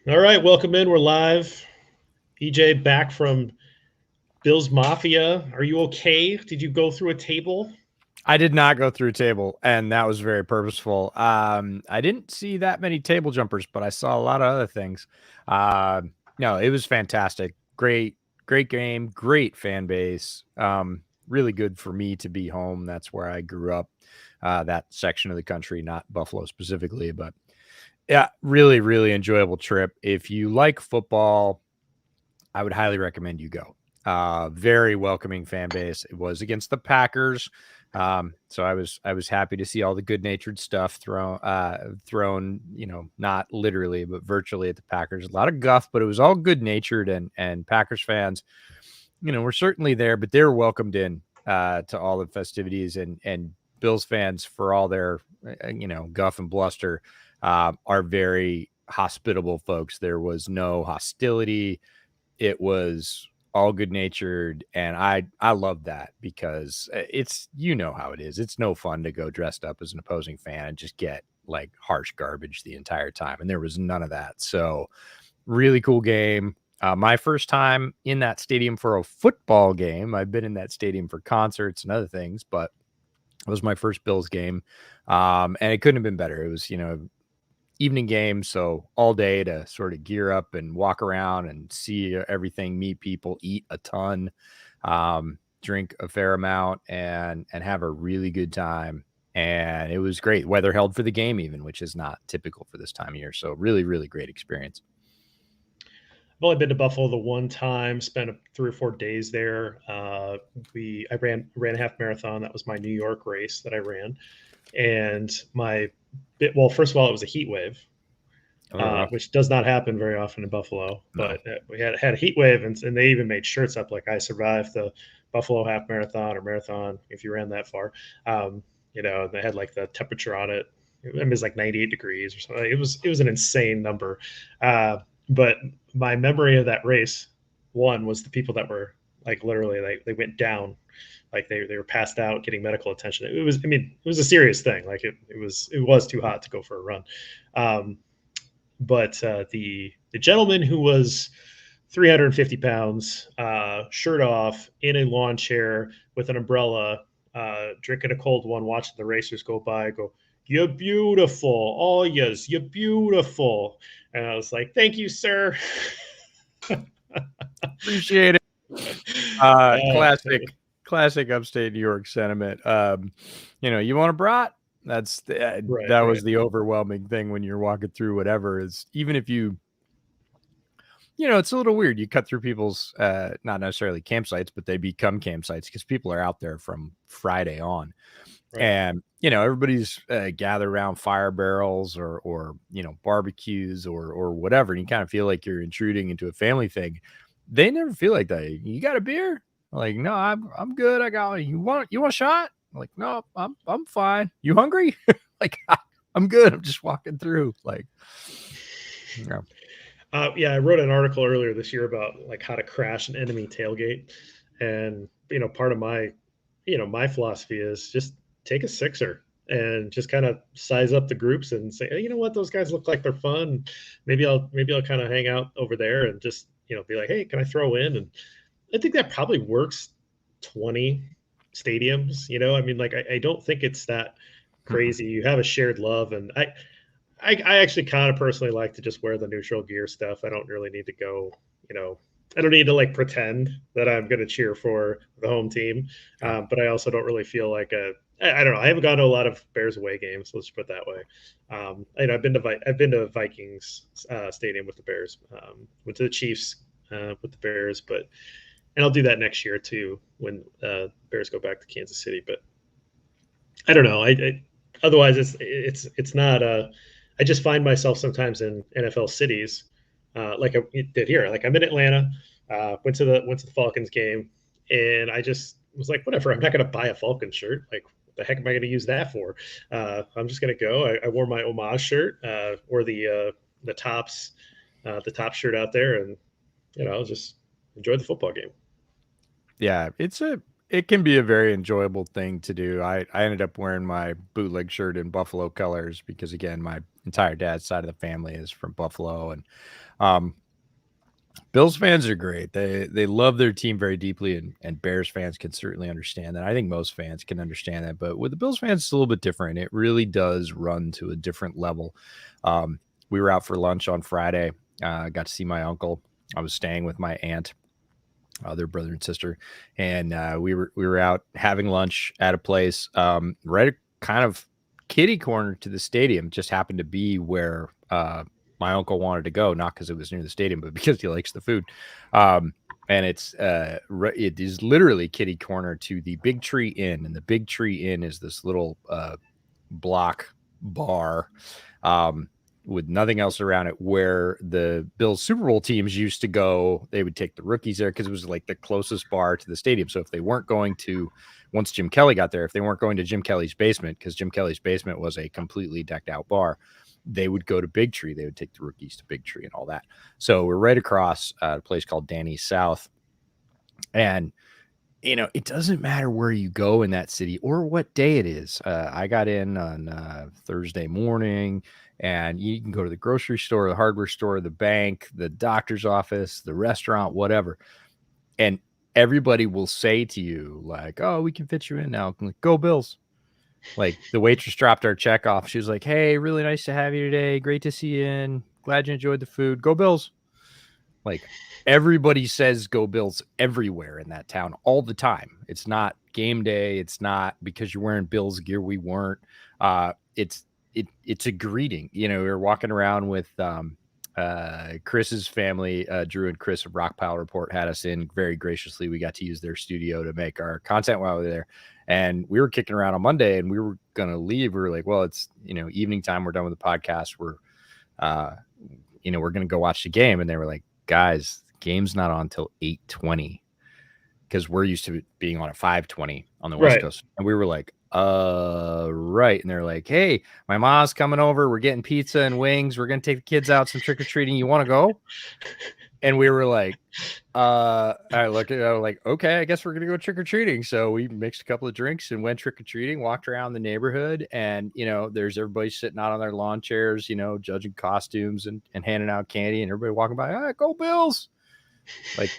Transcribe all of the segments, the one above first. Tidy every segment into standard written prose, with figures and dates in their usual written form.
All right, welcome in. We're live. EJ back from Bill's Mafia. Are you okay? Did you go through a table? I did not go through table, and that was very purposeful. I didn't see that many table jumpers, but I saw a lot of other things. Uh, no, it was fantastic. Great game, great fan base. Really good for me to be home. That's where I grew up, that section of the country, not Buffalo specifically, but yeah, really enjoyable trip. If you like football, I would highly recommend you go. Very welcoming fan base. It was against the Packers, so I was happy to see all the good natured stuff thrown, not literally but virtually at the Packers. A lot of guff, but it was all good natured, and Packers fans, were certainly there, but they were welcomed in to all the festivities, and Bills fans, for all their guff and bluster, are very hospitable folks. There was no hostility. It was all good natured, and I love that, because it's, how it is. It's no fun to go dressed up as an opposing fan and just get like harsh garbage the entire time, and there was none of that. So really cool game. My first time in that stadium for a football game. I've been in that stadium for concerts and other things, but it was my first Bills game, and it couldn't have been better. It was, evening game, so all day to sort of gear up and walk around and see everything, meet people, eat a ton, drink a fair amount, and have a really good time. And it was great. Weather held for the game even, which is not typical for this time of year. So really great experience. I've only been to Buffalo the one time. Spent 3 or 4 days there. I ran a half marathon. That was my New York race that I ran, and first of all, it was a heat wave, Oh, which does not happen very often in Buffalo. no. But we had a heat wave, and they even made shirts up like "I survived the Buffalo half marathon" or marathon if you ran that far. They had like the temperature on it. It was like 98 degrees or something. It was an insane number. But my memory of that race, one was the people that were like literally like they went down, like they were passed out getting medical attention. It was a serious thing. Like it was too hot to go for a run. Um, but the gentleman who was 350 pounds, shirt off, in a lawn chair with an umbrella, drinking a cold one, watching the racers go by, go, "You're beautiful. Oh, yes, you're beautiful." And I was like, "Thank you, sir." Appreciate it. uh, Classic upstate New York sentiment. You want a brat? That right. was the overwhelming thing when you're walking through whatever, is even if it's a little weird. You cut through people's, not necessarily campsites, but they become campsites because people are out there from Friday on. Right. And, everybody's gathered around fire barrels or barbecues or whatever. And you kind of feel like you're intruding into a family thing. They never feel like that. You got a beer? Like, no, I'm good. I got one. You want a shot? Like, no, I'm fine. You hungry? Like, I'm good. I'm just walking through. Like, yeah. Yeah, I wrote an article earlier this year about like how to crash an enemy tailgate, and part of my philosophy is just take a sixer and just kind of size up the groups and say, hey, you know what, those guys look like they're fun. Maybe I'll kind of hang out over there and just be like, hey, can I throw in? And I think that probably works 20 stadiums. I mean, like I don't think it's that crazy. You have a shared love, and I actually kind of personally like to just wear the neutral gear stuff. I don't really need to go, you know, I don't need to like pretend that I'm going to cheer for the home team. But I also don't really feel like I don't know. I haven't gone to a lot of Bears away games. Let's put it that way. I've been to Vikings stadium with the Bears, went to the Chiefs with the Bears, and I'll do that next year too when Bears go back to Kansas City. But I don't know. Otherwise it's not. I just find myself sometimes in NFL cities, like I did here. Like I'm in Atlanta, went to the Falcons game, and I just was like, whatever. I'm not going to buy a Falcons shirt. Like, what the heck am I going to use that for? I'm just going to go. I wore my homage shirt, or the tops, the top shirt out there, and just enjoyed the football game. Yeah, It can be a very enjoyable thing to do. I ended up wearing my bootleg shirt in Buffalo colors because, again, my entire dad's side of the family is from Buffalo, and um, Bills fans are great. They love their team very deeply, and Bears fans can certainly understand that. I think most fans can understand that, but with the Bills fans, it's a little bit different. It really does run to a different level. We were out for lunch on Friday. Got to see my uncle. I was staying with my aunt, their brother and sister, and we were out having lunch at a place right kind of kitty corner to the stadium. Just happened to be where my uncle wanted to go, not because it was near the stadium, but because he likes the food. And it is literally kitty corner to the Big Tree Inn, and the Big Tree Inn is this little block bar with nothing else around it, where the Bills Super Bowl teams used to go. They would take the rookies there because it was like the closest bar to the stadium. So if they weren't going to, once Jim Kelly got there, if they weren't going to Jim Kelly's basement, because Jim Kelly's basement was a completely decked out bar, they would go to Big Tree. They would take the rookies to Big Tree and all that. So we're right across a place called Danny's South. And it doesn't matter where you go in that city or what day it is. I got in on Thursday morning, and you can go to the grocery store, the hardware store, the bank, the doctor's office, the restaurant, whatever. And everybody will say to you, like, oh, we can fit you in now. I'm like, go Bills. Like, the waitress dropped our check off. She was like, hey, really nice to have you today. Great to see you in. Glad you enjoyed the food. Go Bills. Like, everybody says go Bills everywhere in that town all the time. It's not game day. It's not because you're wearing Bills gear. We weren't. It's a greeting. We were walking around with Chris's family. Drew and Chris of Rock Pile Report had us in very graciously. We got to use their studio to make our content while we were there. And we were kicking around on Monday, and we were going to leave. We were like, well, it's, evening time. We're done with the podcast. We're going to go watch the game. And they were like, guys, the game's not on until 8:20, because we're used to it being on at 5:20 on the West Coast. And we were like, right. And they're like, hey, my mom's coming over. We're getting pizza and wings. We're going to take the kids out some trick-or-treating. You want to go? And we were like, I looked at it, like, okay, I guess we're going to go trick-or-treating. So we mixed a couple of drinks and went trick-or-treating, walked around the neighborhood, and, there's everybody sitting out on their lawn chairs, judging costumes and handing out candy, and everybody walking by, go Bills. Like,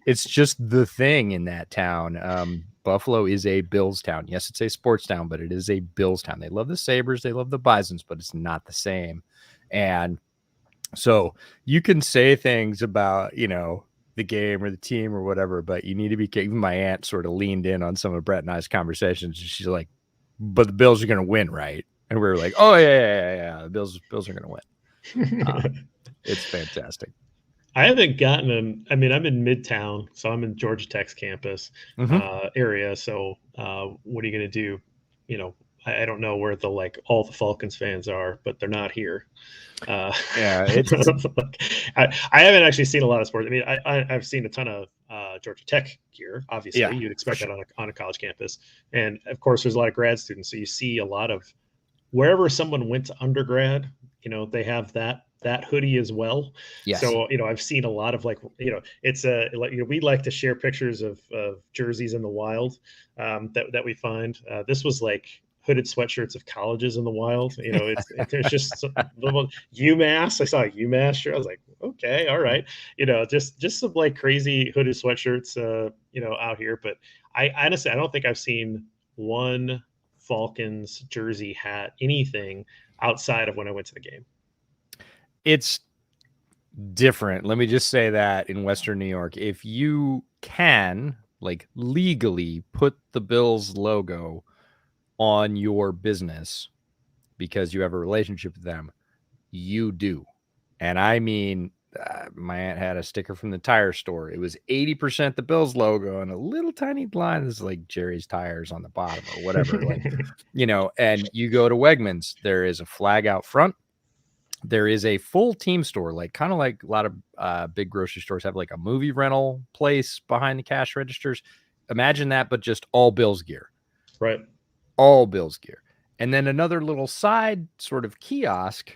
it's just the thing in that town. Buffalo is a Bills town. Yes, it's a sports town, but it is a Bills town. They love the Sabres, they love the Bisons, but it's not the same. And so you can say things about, the game or the team or whatever, but you need to be, even my aunt sort of leaned in on some of Brett and I's conversations. She's like, but the Bills are going to win, right? And we were like, oh yeah. The Bills are going to win. It's fantastic. I haven't gotten I'm in Midtown, so I'm in Georgia Tech's campus area. So what are you going to do? I don't know where all the Falcons fans are, but they're not here. Yeah, it's I haven't actually seen a lot of sports. I mean, I've seen a ton of Georgia Tech gear. Obviously, you'd expect that on a college campus, and of course, there's a lot of grad students. So you see a lot of wherever someone went to undergrad. They have that hoodie as well. Yes. So, I've seen a lot of it's we like to share pictures of jerseys in the wild that we find. This was like hooded sweatshirts of colleges in the wild. It's just little UMass. I saw a UMass shirt. I was like, okay, all right. Just some like crazy hooded sweatshirts, out here. But I honestly, I don't think I've seen one Falcons jersey, hat, anything outside of when I went to the game. It's different. Let me just say that in Western New York, if you can legally put the Bills logo on your business because you have a relationship with them, you do. And I mean, my aunt had a sticker from the tire store. It was 80% the Bills logo and a little tiny line that's like Jerry's tires on the bottom or whatever. And you go to Wegmans, there is a flag out front. There is a full team store, kind of like a lot of big grocery stores have like a movie rental place behind the cash registers. Imagine that, but just all Bills gear. Right. All Bills gear. And then another little side sort of kiosk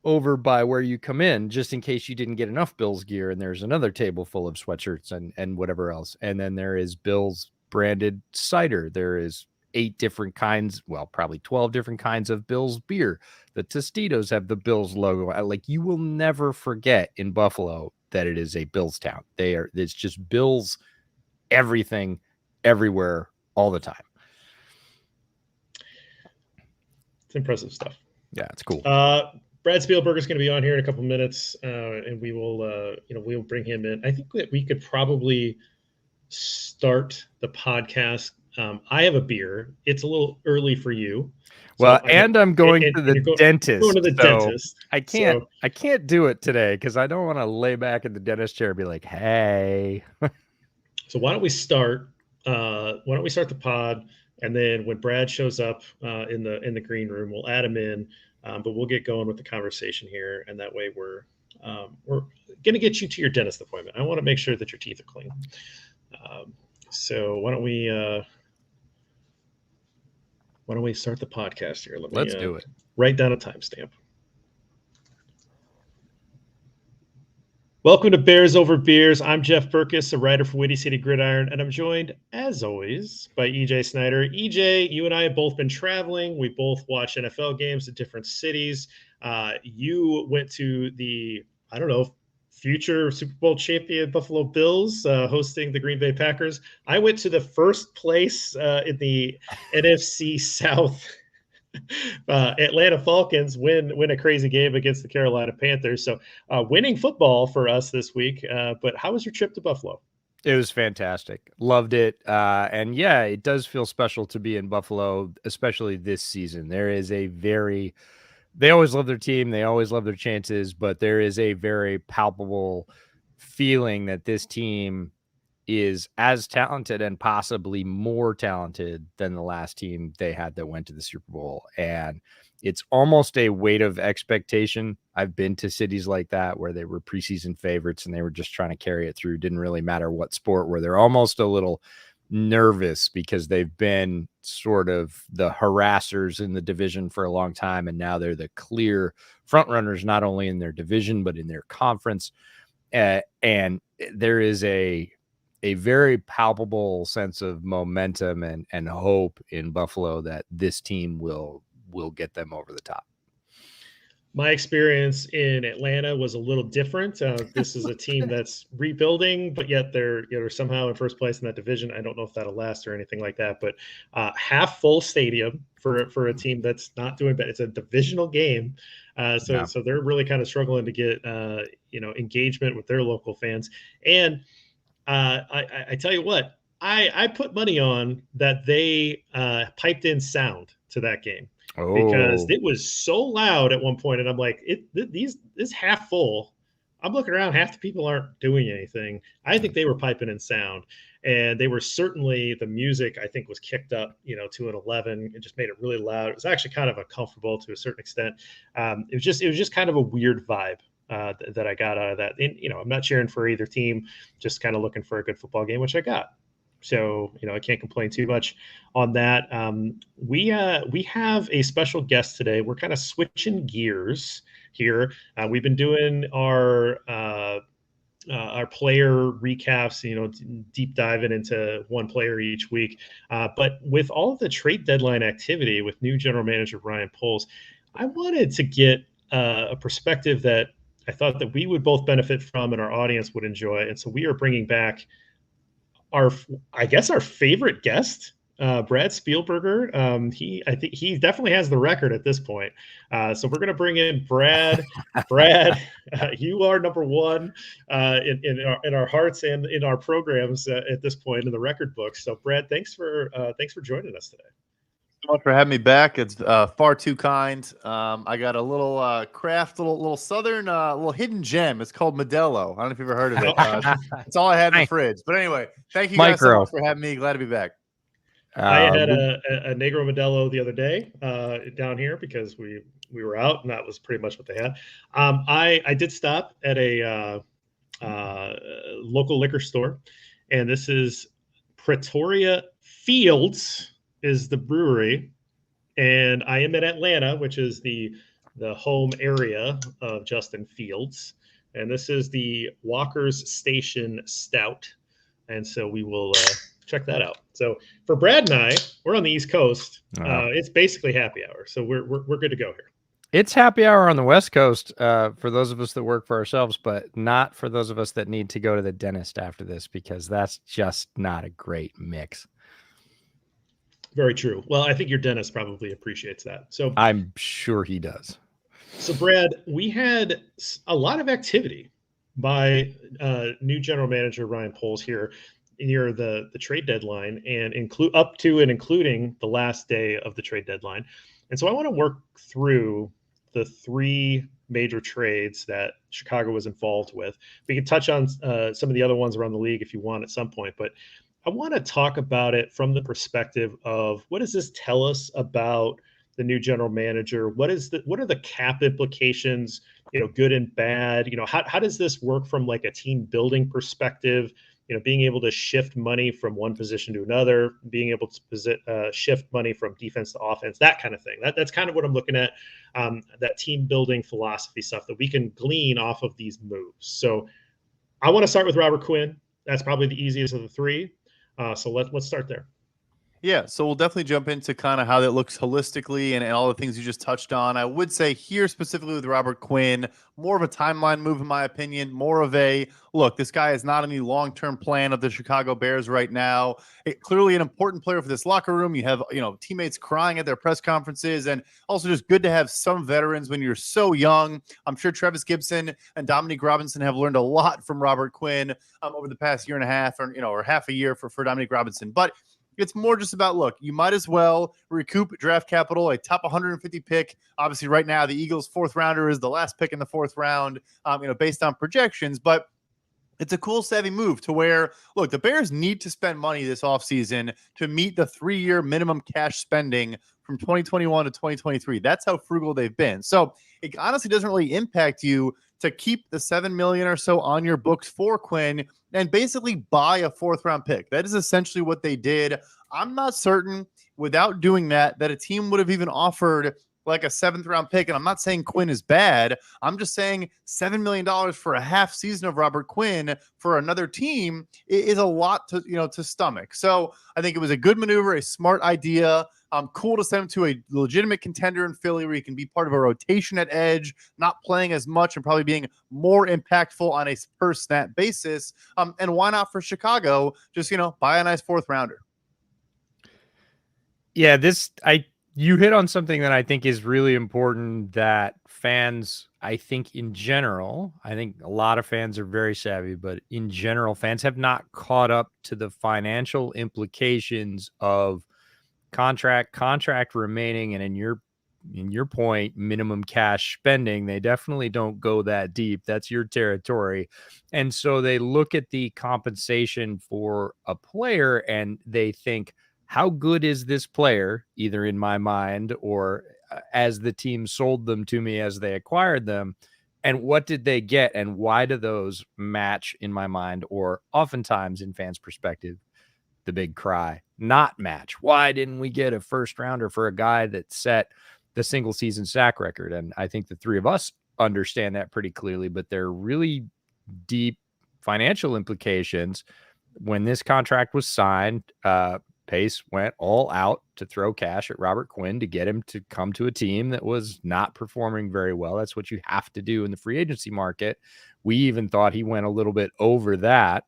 over by where you come in, just in case you didn't get enough Bills gear. And there's another table full of sweatshirts and whatever else. And then there is Bills branded cider. There is 8 different kinds, well, probably 12 different kinds of Bill's beer. The Tostitos have the Bills logo. Like, you will never forget in Buffalo that it is a Bills town. It's just Bills everything, everywhere, all the time. It's impressive stuff. Yeah, it's cool. Brad Spielberger is going to be on here in a couple minutes, and we will, we'll bring him in. I think that we could probably start the podcast. I have a beer. It's a little early for you. Well, I'm going to the dentist. Going to the dentist. I can't do it today because I don't want to lay back in the dentist chair and be like, hey. So why don't we start? The pod, and then when Brad shows up in the green room, we'll add him in. But we'll get going with the conversation here, and that way we're going to get you to your dentist appointment. I want to make sure that your teeth are clean. So why don't we start the podcast here? Let's do it. Write down a timestamp. Welcome to Bears Over Beers. I'm Jeff Berckes, a writer for Windy City Gridiron, and I'm joined, as always, by EJ Snyder. EJ, you and I have both been traveling. We both watch NFL games in different cities. You went to the, future Super Bowl champion Buffalo Bills hosting the Green Bay Packers. I went to the first place in the NFC South. Atlanta Falcons win a crazy game against the Carolina Panthers. So winning football for us this week. But how was your trip to Buffalo? It was fantastic. Loved it. And yeah, it does feel special to be in Buffalo, especially this season. They always love their team. They always love their chances, but there is a very palpable feeling that this team is as talented and possibly more talented than the last team they had that went to the Super Bowl. And it's almost a weight of expectation. I've been to cities like that where they were preseason favorites and they were just trying to carry it through. Didn't really matter what sport, where they're almost a little nervous because they've been sort of the harassers in the division for a long time. And now they're the clear front runners, not only in their division, but in their conference. And there is a very palpable sense of momentum and hope in Buffalo that this team will get them over the top. My experience in Atlanta was a little different. This is a team that's rebuilding, but yet they're somehow in first place in that division. I don't know if that'll last or anything like that, but half full stadium for a team that's not doing bad. It's a divisional game, so they're really kind of struggling to get engagement with their local fans. And I tell you what, I put money on that they piped in sound to that game. Because it was so loud at one point, and I'm like, this half full. I'm looking around, half the people aren't doing anything. I think they were piping in sound, and they were certainly, the music I think was kicked up, to an 11. It just made it really loud. It was actually kind of uncomfortable to a certain extent. It was just kind of a weird vibe that I got out of that. And I'm not cheering for either team, just kind of looking for a good football game, which I got. So, I can't complain too much on that. We have a special guest today. We're kind of switching gears here. We've been doing our player recaps, deep diving into one player each week. But with all of the trade deadline activity with new general manager Ryan Poles, I wanted to get a perspective that I thought that we would both benefit from and our audience would enjoy. And so we are bringing back our favorite guest, Brad Spielberger. I think he definitely has the record at this point. So we're going to bring in Brad. Brad, you are number one in our hearts and in our programs at this point in the record books. So Brad, thanks for joining us today. So much for having me back. It's far too kind. I got a little craft, little southern, little hidden gem. It's called Modelo. I don't know if you've ever heard of it. It's all I had in the fridge. But anyway, thank you guys so much for having me. Glad to be back. I had a Negro Modelo the other day down here because we were out, and that was pretty much what they had. I did stop at a local liquor store, and this is Pretoria Fields is the brewery, and I am in Atlanta, which is the home area of Justin Fields, and this is the Walker's Station Stout, and so we will check that out. So for Brad and I, we're on the East Coast. Wow. It's basically happy hour, so we're good to go here. It's happy hour on the West Coast for those of us that work for ourselves, but not for those of us that need to go to the dentist after this, because that's just not a great mix. Very true. Well, I think your dentist probably appreciates that. So I'm sure he does. So Brad, we had a lot of activity by new general manager Ryan Poles here near the trade deadline, and including the last day of the trade deadline. And so I want to work through the three major trades that Chicago was involved with. We can touch on some of the other ones around the league if you want at some point, but I want to talk about it from the perspective of what does this tell us about the new general manager? What are the cap implications, good and bad? How does this work from like a team building perspective? Being able to shift money from one position to another, being able to shift money from defense to offense, that kind of thing. That's kind of what I'm looking at, that team building philosophy stuff that we can glean off of these moves. So I want to start with Robert Quinn. That's probably the easiest of the three. So let's start there. Yeah, so we'll definitely jump into kind of how that looks holistically and all the things you just touched on. I would say here specifically with Robert Quinn, more of a timeline move in my opinion, more of a, look, this guy is not in the long-term plan of the Chicago Bears right now. Clearly an important player for this locker room. You have, teammates crying at their press conferences, and also just good to have some veterans when you're so young. I'm sure Travis Gibson and Dominique Robinson have learned a lot from Robert Quinn over the past year and a half, or half a year for Dominique Robinson. But it's more just about, look, you might as well recoup draft capital, a top 150 pick. Obviously, right now, the Eagles' fourth rounder is the last pick in the fourth round, based on projections. But it's a cool, savvy move to where, look, the Bears need to spend money this offseason to meet the 3-year minimum cash spending from 2021 to 2023. That's how frugal they've been. So it honestly doesn't really impact you to keep the $7 million or so on your books for Quinn and basically buy a fourth-round pick. That is essentially what they did. I'm not certain without doing that a team would have even offered like a 7th-round pick. And I'm not saying Quinn is bad. I'm just saying $7 million for a half season of Robert Quinn for another team is a lot to stomach. So I think it was a good maneuver, a smart idea. Cool to send him to a legitimate contender in Philly where he can be part of a rotation at edge, not playing as much and probably being more impactful on a per snap basis. And why not for Chicago? Just, buy a nice 4th-rounder. Yeah, you hit on something that I think is really important that fans, I think in general, I think a lot of fans are very savvy, but in general, fans have not caught up to the financial implications of contract remaining, and in your point, minimum cash spending. They definitely don't go that deep. That's your territory. And so they look at the compensation for a player and they think, how good is this player, either in my mind or as the team sold them to me as they acquired them, and what did they get, and why do those match in my mind, or oftentimes in fans' perspective, the big cry, not match. Why didn't we get a first rounder for a guy that set the single season sack record? And I think the three of us understand that pretty clearly, but there are really deep financial implications. When this contract was signed, Pace went all out to throw cash at Robert Quinn to get him to come to a team that was not performing very well. That's what you have to do in the free agency market. We even thought he went a little bit over that.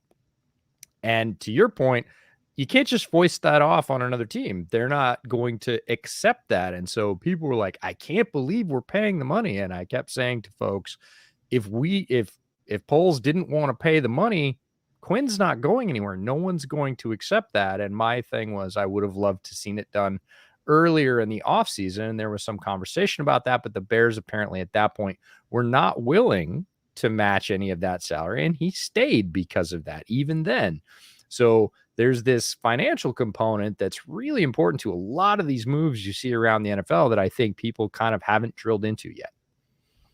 And to your point, you can't just foist that off on another team. They're not going to accept that. And so people were like, I can't believe we're paying the money. And I kept saying to folks, if Poles didn't want to pay the money, Quinn's not going anywhere. No one's going to accept that. And my thing was, I would have loved to seen it done earlier in the offseason. And there was some conversation about that, but the Bears apparently at that point were not willing to match any of that salary. And he stayed because of that, even then. So there's this financial component that's really important to a lot of these moves you see around the NFL that I think people kind of haven't drilled into yet.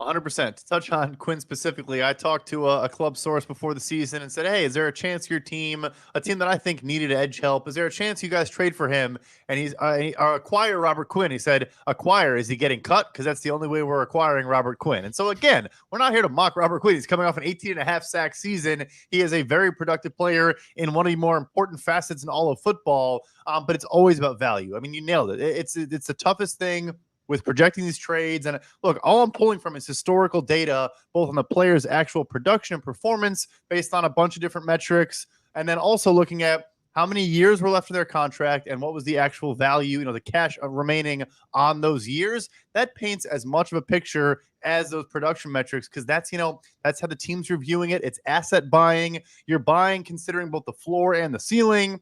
100%. To touch on Quinn specifically, I talked to a club source before the season and said, hey, is there a chance your team, a team that I think needed edge help, is there a chance you guys trade for him? And he's acquire Robert Quinn. He said, acquire, is he getting cut? Because that's the only way we're acquiring Robert Quinn. And so, again, we're not here to mock Robert Quinn. He's coming off an 18.5 sack season. He is a very productive player in one of the more important facets in all of football, but it's always about value. I mean, you nailed it. It's the toughest thing with projecting these trades. And look, all I'm pulling from is historical data, both on the player's actual production and performance based on a bunch of different metrics. And then also looking at how many years were left in their contract and what was the actual value, the cash remaining on those years. That paints as much of a picture as those production metrics, because that's how the team's reviewing it. It's asset buying. You're buying considering both the floor and the ceiling.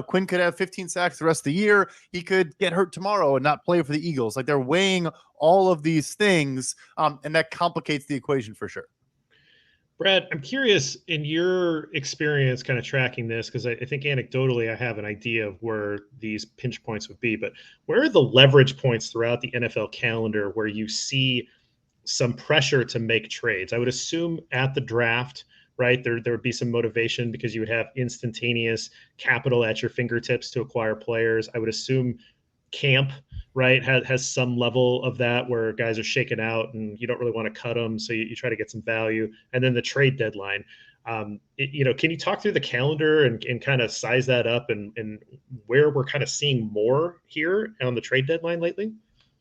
Quinn could have 15 sacks the rest of the year. He could get hurt tomorrow and not play for the Eagles. Like, they're weighing all of these things, and that complicates the equation for sure. Brad, I'm curious, in your experience kind of tracking this, because I think anecdotally I have an idea of where these pinch points would be, but where are the leverage points throughout the NFL calendar where you see some pressure to make trades? I would assume at the draft, right? There would be some motivation because you would have instantaneous capital at your fingertips to acquire players. I would assume camp, right, has some level of that where guys are shaken out and you don't really want to cut them. So you try to get some value. And then the trade deadline. Can you talk through the calendar and kind of size that up and where we're kind of seeing more here on the trade deadline lately?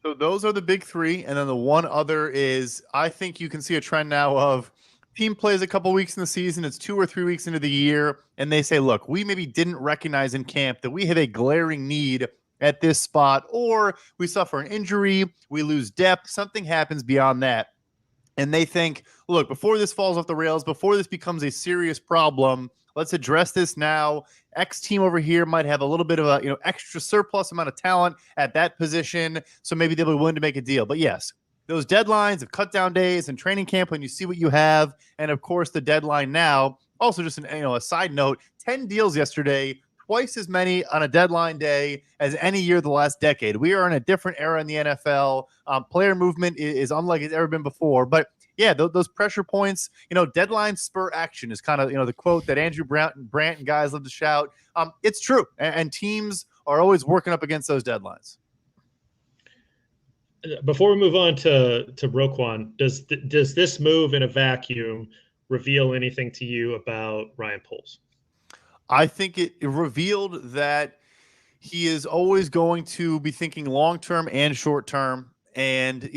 So those are the big three. And then the one other is, I think you can see a trend now of team plays a couple weeks in the season. It's 2 or 3 weeks into the year. And they say, look, we maybe didn't recognize in camp that we have a glaring need at this spot, or we suffer an injury, we lose depth, something happens beyond that. And they think, look, before this falls off the rails, before this becomes a serious problem, let's address this now. X team over here might have a little bit of a extra surplus amount of talent at that position, so maybe they'll be willing to make a deal. But yes, those deadlines of cut down days and training camp when you see what you have, and of course the deadline now. Also, just a side note: 10 deals yesterday, twice as many on a deadline day as any year the last decade. We are in a different era in the NFL. Player movement is unlike it's ever been before. But yeah, those pressure points, deadline spur action is kind of the quote that Andrew Brandt and guys love to shout. It's true, and teams are always working up against those deadlines. Before we move on to Roquan, does this move in a vacuum reveal anything to you about Ryan Poles? I think it revealed that he is always going to be thinking long-term and short-term, and,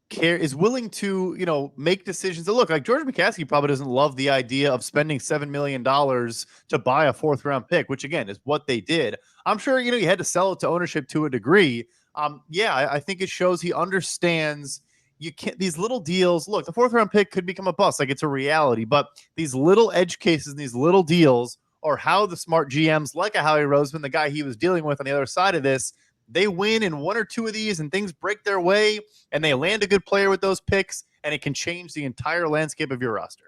is willing to, make decisions. Look, like George McCaskey probably doesn't love the idea of spending $7 million to buy a 4th-round pick, which, again, is what they did. I'm sure, you had to sell it to ownership to a degree. I think it shows he understands you can't, these little deals. Look, the 4th-round pick could become a bust. Like, it's a reality, but these little edge cases and these little deals are how the smart GMs, like a Howie Roseman, the guy he was dealing with on the other side of this, they win in 1 or 2 of these and things break their way and they land a good player with those picks, and it can change the entire landscape of your roster.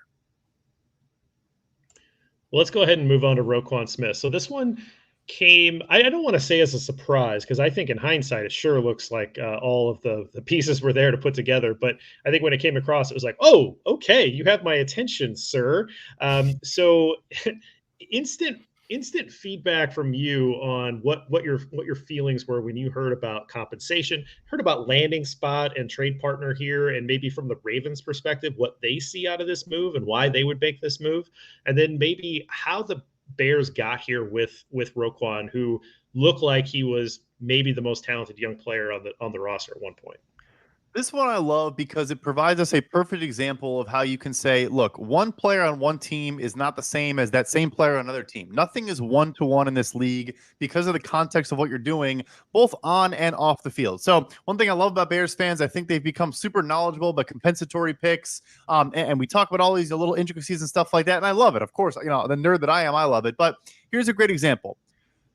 Well, let's go ahead and move on to Roquan Smith. So this one came, I don't want to say as a surprise, because I think in hindsight, it sure looks like all of the pieces were there to put together. But I think when it came across, it was like, oh, okay, you have my attention, sir. So instant feedback from you on what your feelings were when you heard about compensation, heard about landing spot and trade partner here, and maybe from the Ravens perspective, what they see out of this move and why they would make this move, and then maybe how the Bears got here with Roquan, who looked like he was maybe the most talented young player on the roster at one point. This one I love because it provides us a perfect example of how you can say, look, one player on one team is not the same as that same player on another team. Nothing is one-to-one in this league because of the context of what you're doing, both on and off the field. So one thing I love about Bears fans, I think they've become super knowledgeable about compensatory picks. And we talk about all these little intricacies and stuff like that. And I love it. Of course, the nerd that I am, I love it. But here's a great example.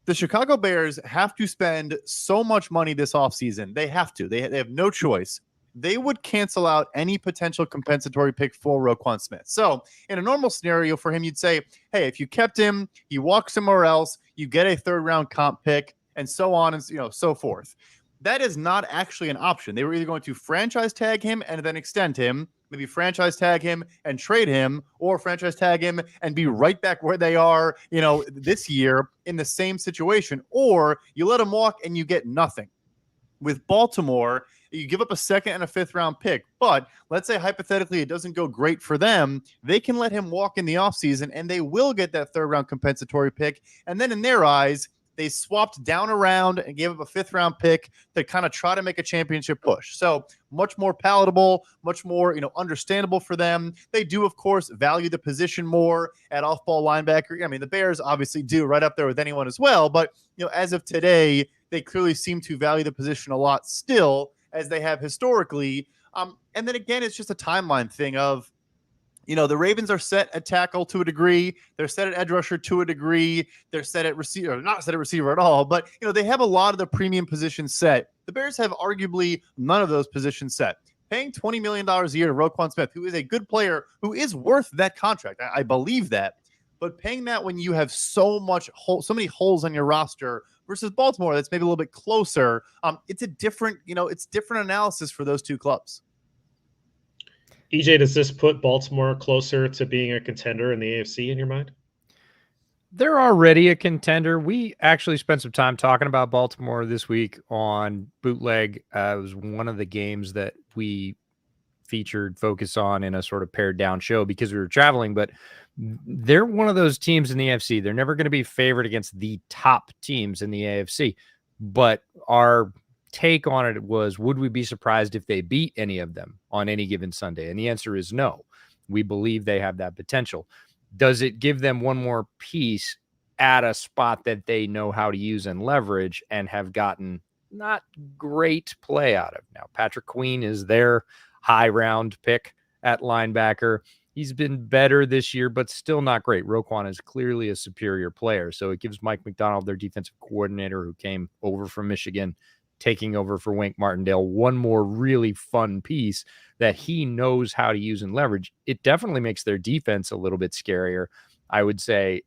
The Chicago Bears have to spend so much money this offseason. They have to. They have no choice. They would cancel out any potential compensatory pick for Roquan Smith. So in a normal scenario for him, you'd say, hey, if you kept him, you walk somewhere else, you get a 3rd-round comp pick, and so on and so forth. That is not actually an option. They were either going to franchise tag him and then extend him, maybe franchise tag him and trade him, or franchise tag him and be right back where they are, this year in the same situation, or you let him walk and you get nothing. With Baltimore, you give up a second and a fifth round pick, but let's say hypothetically it doesn't go great for them. They can let him walk in the offseason and they will get that third round compensatory pick. And then in their eyes, they swapped down around and gave up a fifth round pick to kind of try to make a championship push. So much more palatable, much more, understandable for them. They do, of course, value the position more at off-ball linebacker. I mean, the Bears obviously do, right up there with anyone as well. But, as of today, they clearly seem to value the position a lot still, as they have historically. And then again, it's just a timeline thing of, the Ravens are set at tackle to a degree. They're set at edge rusher to a degree. They're set at receiver, not set at receiver at all. But, they have a lot of the premium positions set. The Bears have arguably none of those positions set. Paying $20 million a year to Roquan Smith, who is a good player, who is worth that contract. I believe that. But paying that when you have so many holes on your roster versus Baltimore, that's maybe a little bit closer. It's a different, it's different analysis for those two clubs. EJ, does this put Baltimore closer to being a contender in the AFC in your mind? They're already a contender. We actually spent some time talking about Baltimore this week on Bootleg. It was one of the games that we featured focus on in a sort of pared down show because we were traveling, but they're one of those teams in the AFC. They're never going to be favored against the top teams in the AFC, but our take on it was, would we be surprised if they beat any of them on any given Sunday? And the answer is no. We believe they have that potential. Does it give them one more piece at a spot that they know how to use and leverage and have gotten not great play out of? Now, Patrick Queen is their high round pick at linebacker. He's been better this year, but still not great. Roquan is clearly a superior player. So it gives Mike McDonald, their defensive coordinator who came over from Michigan, taking over for Wink Martindale, one more really fun piece that he knows how to use and leverage. It definitely makes their defense a little bit scarier. I would say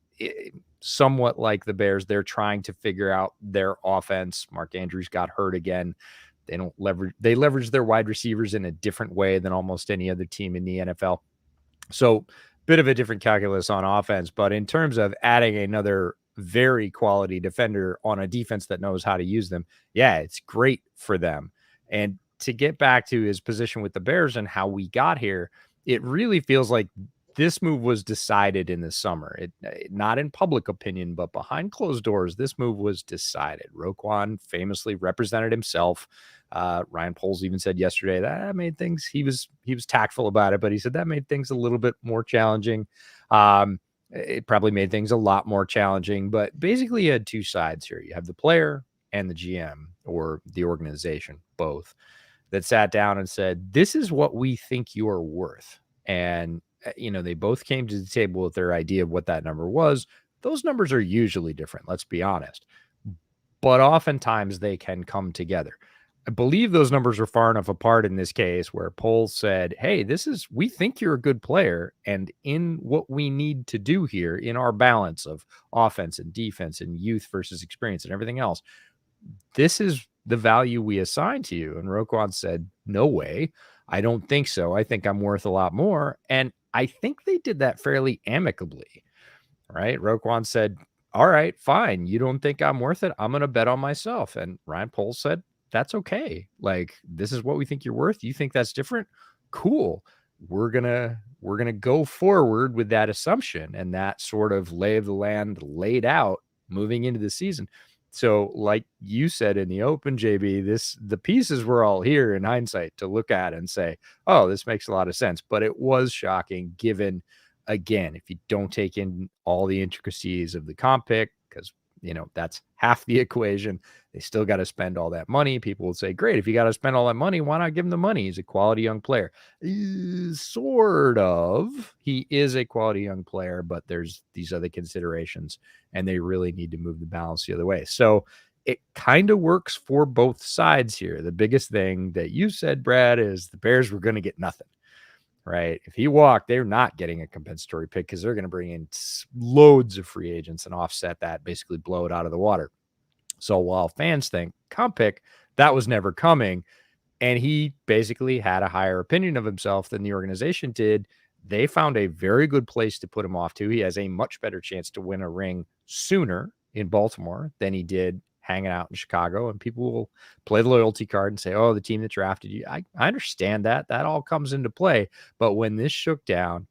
somewhat like the Bears, they're trying to figure out their offense. Mark Andrews got hurt again. They leverage their wide receivers in a different way than almost any other team in the NFL. So bit of a different calculus on offense, but in terms of adding another very quality defender on a defense that knows how to use them, yeah, it's great for them. And to get back to his position with the Bears and how we got here, it really feels like this move was decided in the summer. Not in public opinion, but behind closed doors, this move was decided. Roquan famously represented himself. Ryan Poles even said yesterday that made things, he was tactful about it, but he said that made things a little bit more challenging. It probably made things a lot more challenging, but basically you had two sides here. You have the player and the GM or the organization, both, that sat down and said, this is what we think you're worth. And, they both came to the table with their idea of what that number was. Those numbers are usually different, let's be honest, but oftentimes they can come together. I believe those numbers are far enough apart in this case where Poles said, hey, we think you're a good player. And in what we need to do here in our balance of offense and defense and youth versus experience and everything else, this is the value we assign to you. And Roquan said, no way. I don't think so. I think I'm worth a lot more. And I think they did that fairly amicably, right? Roquan said, all right, fine. You don't think I'm worth it? I'm going to bet on myself. And Ryan Poles said, that's okay. Like, this is what we think you're worth. You think that's different? Cool. We're gonna go forward with that assumption and that sort of lay of the land laid out moving into the season. So like you said in the open, JB, the pieces were all here in hindsight to look at and say, oh, this makes a lot of sense. But it was shocking given, again, if you don't take in all the intricacies of the comp pick, because that's half the equation. They still got to spend all that money. People will say, great, if you got to spend all that money, why not give him the money? He's a quality young player. Sort of. He is a quality young player, but there's these other considerations, and they really need to move the balance the other way. So it kind of works for both sides here. The biggest thing that you said, Brad, is the Bears were going to get nothing. Right. If he walked, they're not getting a compensatory pick because they're going to bring in loads of free agents and offset that, basically blow it out of the water. So while fans think comp pick, that was never coming, And he basically had a higher opinion of himself than the organization did. They found a very good place to put him off to. He has a much better chance to win a ring sooner in Baltimore than he did hanging out in Chicago. And people will play the loyalty card and say, oh, the team that drafted you. I understand that. That all comes into play. But when this shook down,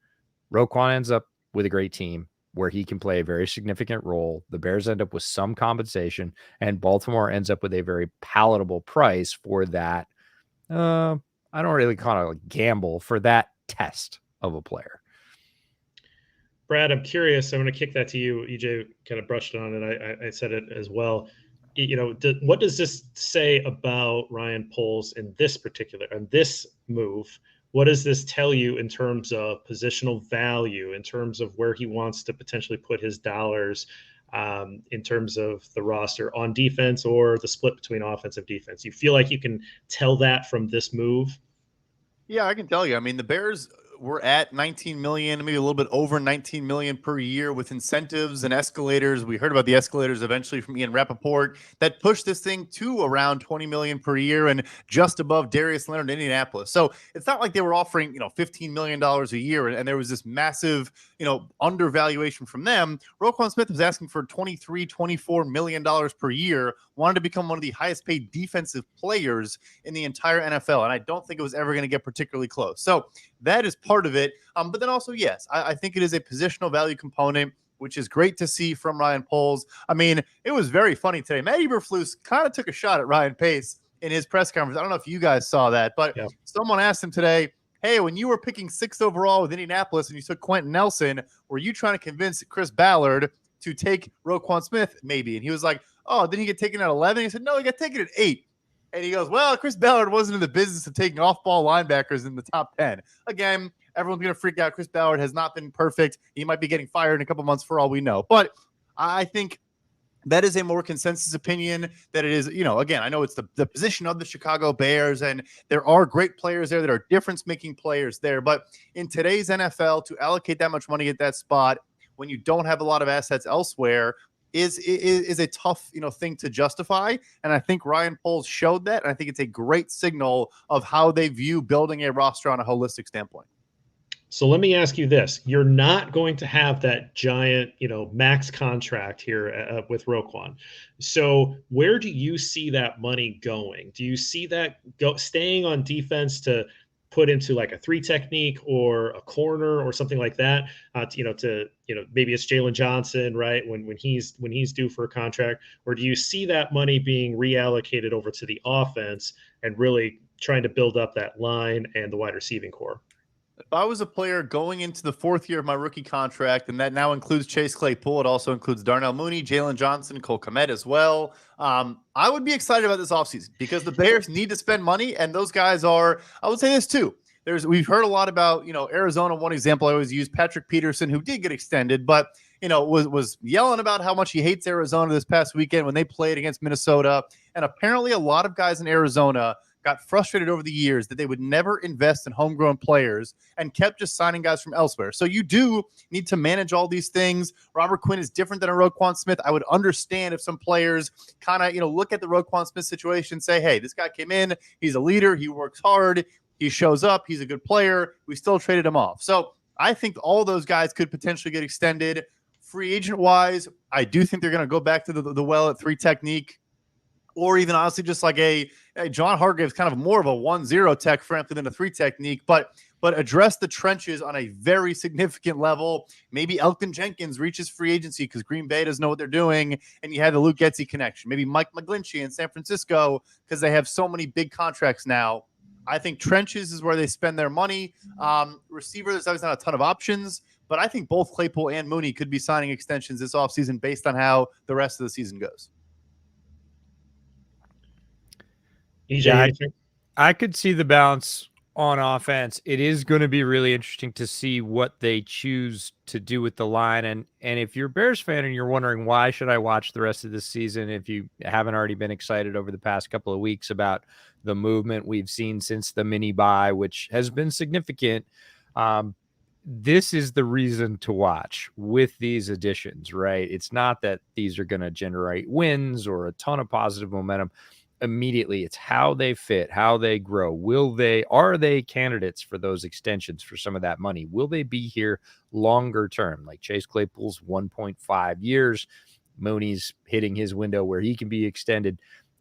Roquan ends up with a great team where he can play a very significant role. The Bears end up with some compensation, and Baltimore ends up with a very palatable price for that. I don't really kind of gamble for that test of a player. Brad, I'm curious. I'm going to kick that to you. EJ kind of brushed on it. I said it as well. What does this say about Ryan Poles in this move? What does this tell you in terms of positional value, in terms of where he wants to potentially put his dollars, in terms of the roster on defense or the split between offense and defense? You feel like you can tell that from this move? Yeah, I can tell you. I mean, the Bears were at 19 million, maybe a little bit over 19 million per year with incentives and escalators. We heard about the escalators eventually from Ian Rappaport that pushed this thing to around 20 million per year and just above Darius Leonard in Indianapolis. So it's not like they were offering, $15 million a year and there was this massive, undervaluation from them. Roquan Smith was asking for $23-24 million per year, wanted to become one of the highest paid defensive players in the entire NFL. And I don't think it was ever going to get particularly close. So that is part of it. But then also, yes, I think it is a positional value component, which is great to see from Ryan Poles. I mean, it was very funny today. Matt Eberflus kind of took a shot at Ryan Pace in his press conference. I don't know if you guys saw that, but Someone asked him today, hey, when you were picking 6th overall with Indianapolis and you took Quentin Nelson, were you trying to convince Chris Ballard to take Roquan Smith maybe? And he was like, oh, didn't he get taken at 11? He said, no, he got taken at 8. And he goes, well, Chris Ballard wasn't in the business of taking off-ball linebackers in the top 10. Again, everyone's going to freak out. Chris Ballard has not been perfect. He might be getting fired in a couple months for all we know. But I think that is a more consensus opinion that it is, again, I know it's the position of the Chicago Bears, and there are great players there that are difference-making players there. But in today's NFL, to allocate that much money at that spot when you don't have a lot of assets elsewhere is a tough, thing to justify. And I think Ryan Poles showed that. And I think it's a great signal of how they view building a roster on a holistic standpoint. So let me ask you this. You're not going to have that giant, max contract here with Roquan. So where do you see that money going? Do you see that staying on defense to put into like a 3 technique or a corner or something like that, maybe it's Jalen Johnson, right? When he's due for a contract, or do you see that money being reallocated over to the offense and really trying to build up that line and the wide receiving core? If I was a player going into the 4th year of my rookie contract, and that now includes Chase Claypool, it also includes Darnell Mooney, Jalen Johnson, Cole Kmet as well, I would be excited about this offseason because the Bears need to spend money, and those guys are, I would say this too, we've heard a lot about, Arizona. One example I always use, Patrick Peterson, who did get extended, but, was yelling about how much he hates Arizona this past weekend when they played against Minnesota. And apparently a lot of guys in Arizona got frustrated over the years that they would never invest in homegrown players and kept just signing guys from elsewhere. So you do need to manage all these things. Robert Quinn is different than a Roquan Smith. I would understand if some players kind of, look at the Roquan Smith situation and say, hey, this guy came in, he's a leader, he works hard, he shows up, he's a good player, we still traded him off. So I think all those guys could potentially get extended. Free agent-wise, I do think they're going to go back to the well at 3 technique, or even honestly just like a John Hargrave's kind of more of a 1-0 tech, frankly, than a 3 technique, but address the trenches on a very significant level. Maybe Elgton Jenkins reaches free agency because Green Bay doesn't know what they're doing, and you have the Luke Getsy connection. Maybe Mike McGlinchey in San Francisco because they have so many big contracts now. I think trenches is where they spend their money. Receiver, there's always not a ton of options, but I think both Claypool and Mooney could be signing extensions this offseason based on how the rest of the season goes. EJ, I could see the balance on offense. It is going to be really interesting to see what they choose to do with the line. And if you're a Bears fan and you're wondering why should I watch the rest of this season, if you haven't already been excited over the past couple of weeks about the movement we've seen since the mini bye, which has been significant, this is the reason to watch with these additions, right? It's not that these are going to generate wins or a ton of positive momentum. immediately. It's how they fit, how they grow. Are they candidates for those extensions for some of that money? Will they be here longer term? Like Chase Claypool's 1.5 years. Mooney's hitting his window where he can be extended.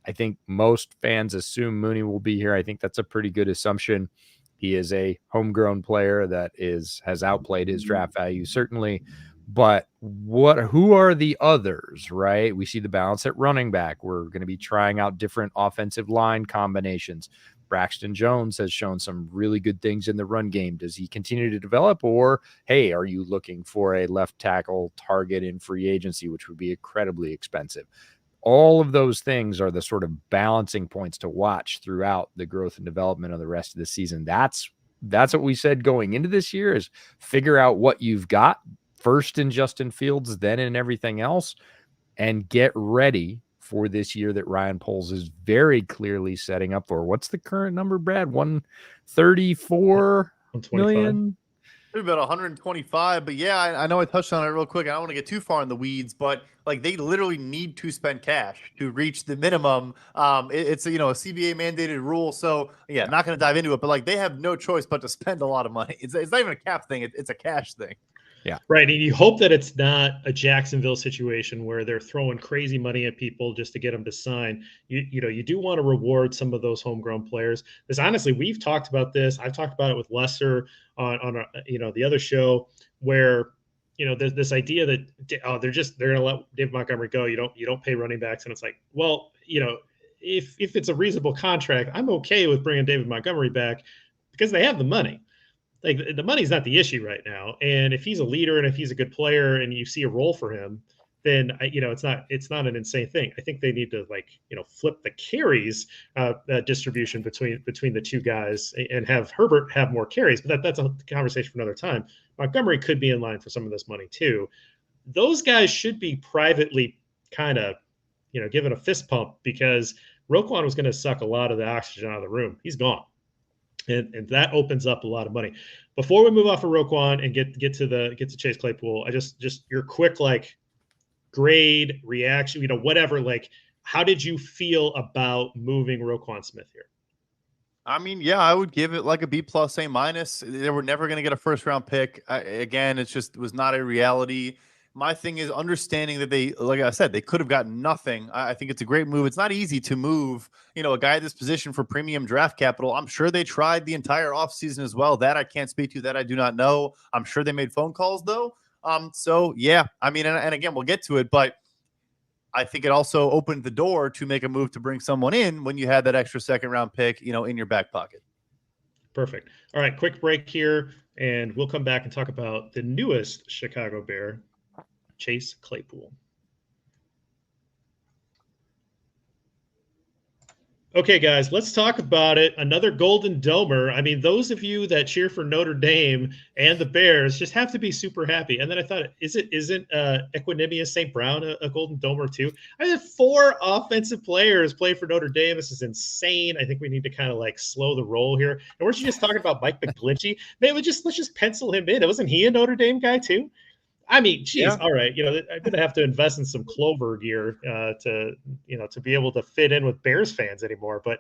I think most fans assume Mooney will be here. I think that's a pretty good assumption. He is a homegrown player that has outplayed his draft value, certainly. But who are the others, right? We see the balance at running back. We're going to be trying out different offensive line combinations. Braxton Jones has shown some really good things in the run game. Does he continue to develop? Or, hey, are you looking for a left tackle target in free agency, which would be incredibly expensive? All of those things are the sort of balancing points to watch throughout the growth and development of the rest of the season. That's what we said going into this year, is figure out what you've got first in Justin Fields, then in everything else, and get ready for this year that Ryan Poles is very clearly setting up for. What's the current number, Brad? 134 million? Maybe about 125, but yeah, I know I touched on it real quick. I don't want to get too far in the weeds, but like they literally need to spend cash to reach the minimum. It's a CBA mandated rule, so yeah, not going to dive into it, but like they have no choice but to spend a lot of money. It's not even a cap thing; it's a cash thing. Yeah, right. And you hope that it's not a Jacksonville situation where they're throwing crazy money at people just to get them to sign. You do want to reward some of those homegrown players. Because honestly, we've talked about this. I've talked about it with Lester on the other show, where there's this idea that they're going to let David Montgomery go. You don't pay running backs, and it's like, well, if it's a reasonable contract, I'm okay with bringing David Montgomery back because they have the money. Like the money's not the issue right now. And if he's a leader and if he's a good player and you see a role for him, then it's not an insane thing. I think they need to flip the carries distribution between the two guys and have Herbert have more carries. But that's a conversation for another time. Montgomery could be in line for some of this money too. Those guys should be privately kind of given a fist pump, because Roquan was going to suck a lot of the oxygen out of the room. He's gone. And that opens up a lot of money. Before we move off of Roquan and get to Chase Claypool, I just your quick grade reaction, whatever. How did you feel about moving Roquan Smith here? I mean, yeah, I would give it like a B+, A-. They were never going to get a first round pick. Again, it was not a reality. My thing is understanding that they, like I said, they could have gotten nothing. I think it's a great move. It's not easy to move, a guy at this position for premium draft capital. I'm sure they tried the entire offseason as well. That I can't speak to. That I do not know. I'm sure they made phone calls though. So yeah, I mean, and again, we'll get to it, but I think it also opened the door to make a move to bring someone in when you had that extra second round pick, in your back pocket. Perfect. All right, quick break here, and we'll come back and talk about the newest Chicago Bear, Chase Claypool. Okay, guys, let's talk about it. Another Golden Domer. I mean, those of you that cheer for Notre Dame and the Bears just have to be super happy. And then I thought, isn't Equanimeous St. Brown a Golden Domer too? I had 4 offensive players play for Notre Dame. This is insane. I think we need to kind of slow the roll here. And weren't you just talking about Mike McGlinchey? Man, let's just pencil him in. Wasn't he a Notre Dame guy too? I mean, geez, yeah. All right. I'm going to have to invest in some Clover gear to be able to fit in with Bears fans anymore. But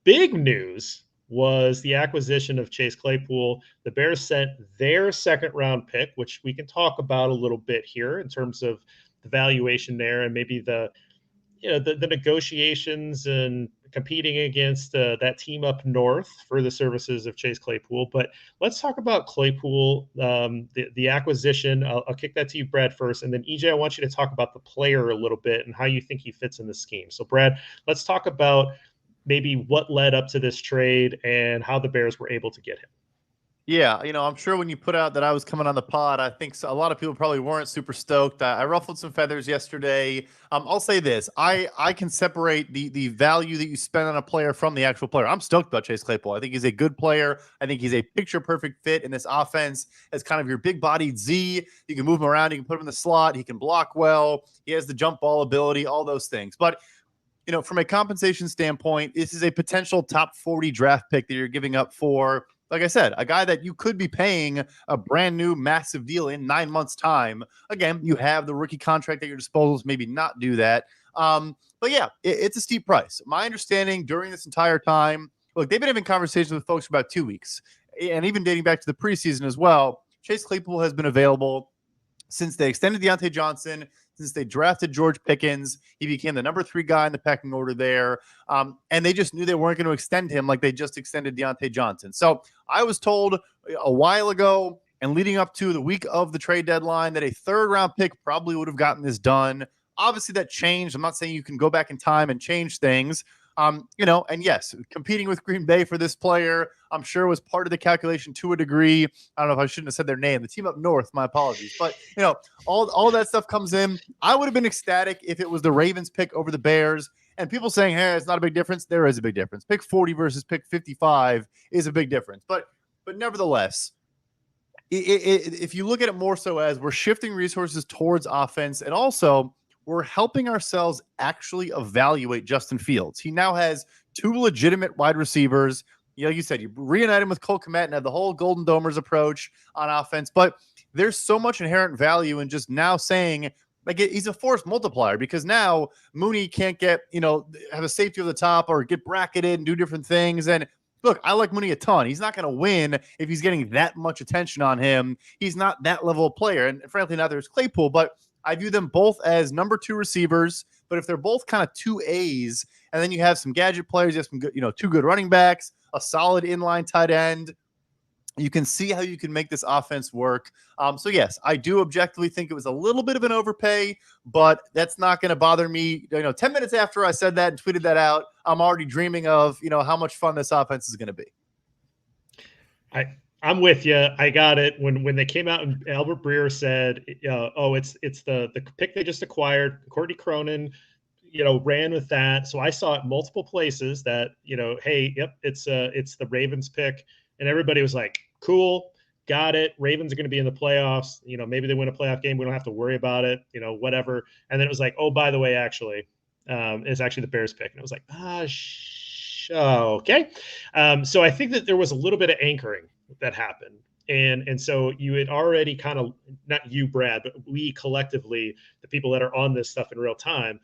big news was the acquisition of Chase Claypool. The Bears sent their second round pick, which we can talk about a little bit here in terms of the valuation there and maybe the negotiations and competing against that team up north for the services of Chase Claypool. But let's talk about Claypool, the acquisition. I'll kick that to you, Brad, first. And then, EJ, I want you to talk about the player a little bit and how you think he fits in the scheme. So, Brad, let's talk about maybe what led up to this trade and how the Bears were able to get him. Yeah, I'm sure when you put out that I was coming on the pod, I think a lot of people probably weren't super stoked. I ruffled some feathers yesterday. I'll say this. I can separate the value that you spend on a player from the actual player. I'm stoked about Chase Claypool. I think he's a good player. I think he's a picture-perfect fit in this offense as kind of your big-bodied Z. You can move him around. You can put him in the slot. He can block well. He has the jump ball ability, all those things. But from a compensation standpoint, this is a potential top 40 draft pick that you're giving up for, like I said, a guy that you could be paying a brand new massive deal in 9 months' time. Again, you have the rookie contract at your disposal, maybe not do that. But yeah, it's a steep price. My understanding during this entire time, look, they've been having conversations with folks for about 2 weeks, and even dating back to the preseason as well. Chase Claypool has been available since they extended Deontay Johnson, since they drafted George Pickens. He became the number 3 guy in the pecking order there. And they just knew they weren't going to extend him like they just extended Deontay Johnson. So I was told a while ago and leading up to the week of the trade deadline that a 3rd-round pick probably would have gotten this done. Obviously, that changed. I'm not saying you can go back in time and change things. And yes, competing with Green Bay for this player, I'm sure was part of the calculation to a degree. I don't know if I shouldn't have said their name. The team up north, my apologies. But, all that stuff comes in. I would have been ecstatic if it was the Ravens pick over the Bears. And people saying, hey, it's not a big difference. There is a big difference. Pick 40 versus pick 55 is a big difference. But nevertheless, if you look at it more so as we're shifting resources towards offense, and also we're helping ourselves actually evaluate Justin Fields. He now has 2 legitimate wide receivers. Like you said, you reunite him with Cole Kmet and have the whole Golden Domers approach on offense. But there's so much inherent value in just now saying, like, he's a force multiplier, because now Mooney can't get, have a safety over the top or get bracketed and do different things. And look, I like Mooney a ton. He's not going to win if he's getting that much attention on him. He's not that level of player. And frankly, now there's Claypool, but I view them both as number 2 receivers. But if they're both kind of 2As, and then you have some gadget players, you have some good, 2 good running backs, a solid inline tight end, you can see how you can make this offense work. So yes, I do objectively think it was a little bit of an overpay, but that's not going to bother me. 10 minutes after I said that and tweeted that out, I'm already dreaming of, how much fun this offense is going to be. I'm with you. I got it. When they came out and Albert Breer said, it's the pick they just acquired, Courtney Cronin, ran with that. So I saw it multiple places that, hey, yep, it's the Ravens pick. And everybody was like, cool, got it. Ravens are going to be in the playoffs. Maybe they win a playoff game. We don't have to worry about it, whatever. And then it was like, oh, by the way, actually, it's actually the Bears pick. And it was like, okay. So I think that there was a little bit of anchoring that happened. And so you had already kind of, not you, Brad, but we collectively, the people that are on this stuff in real time,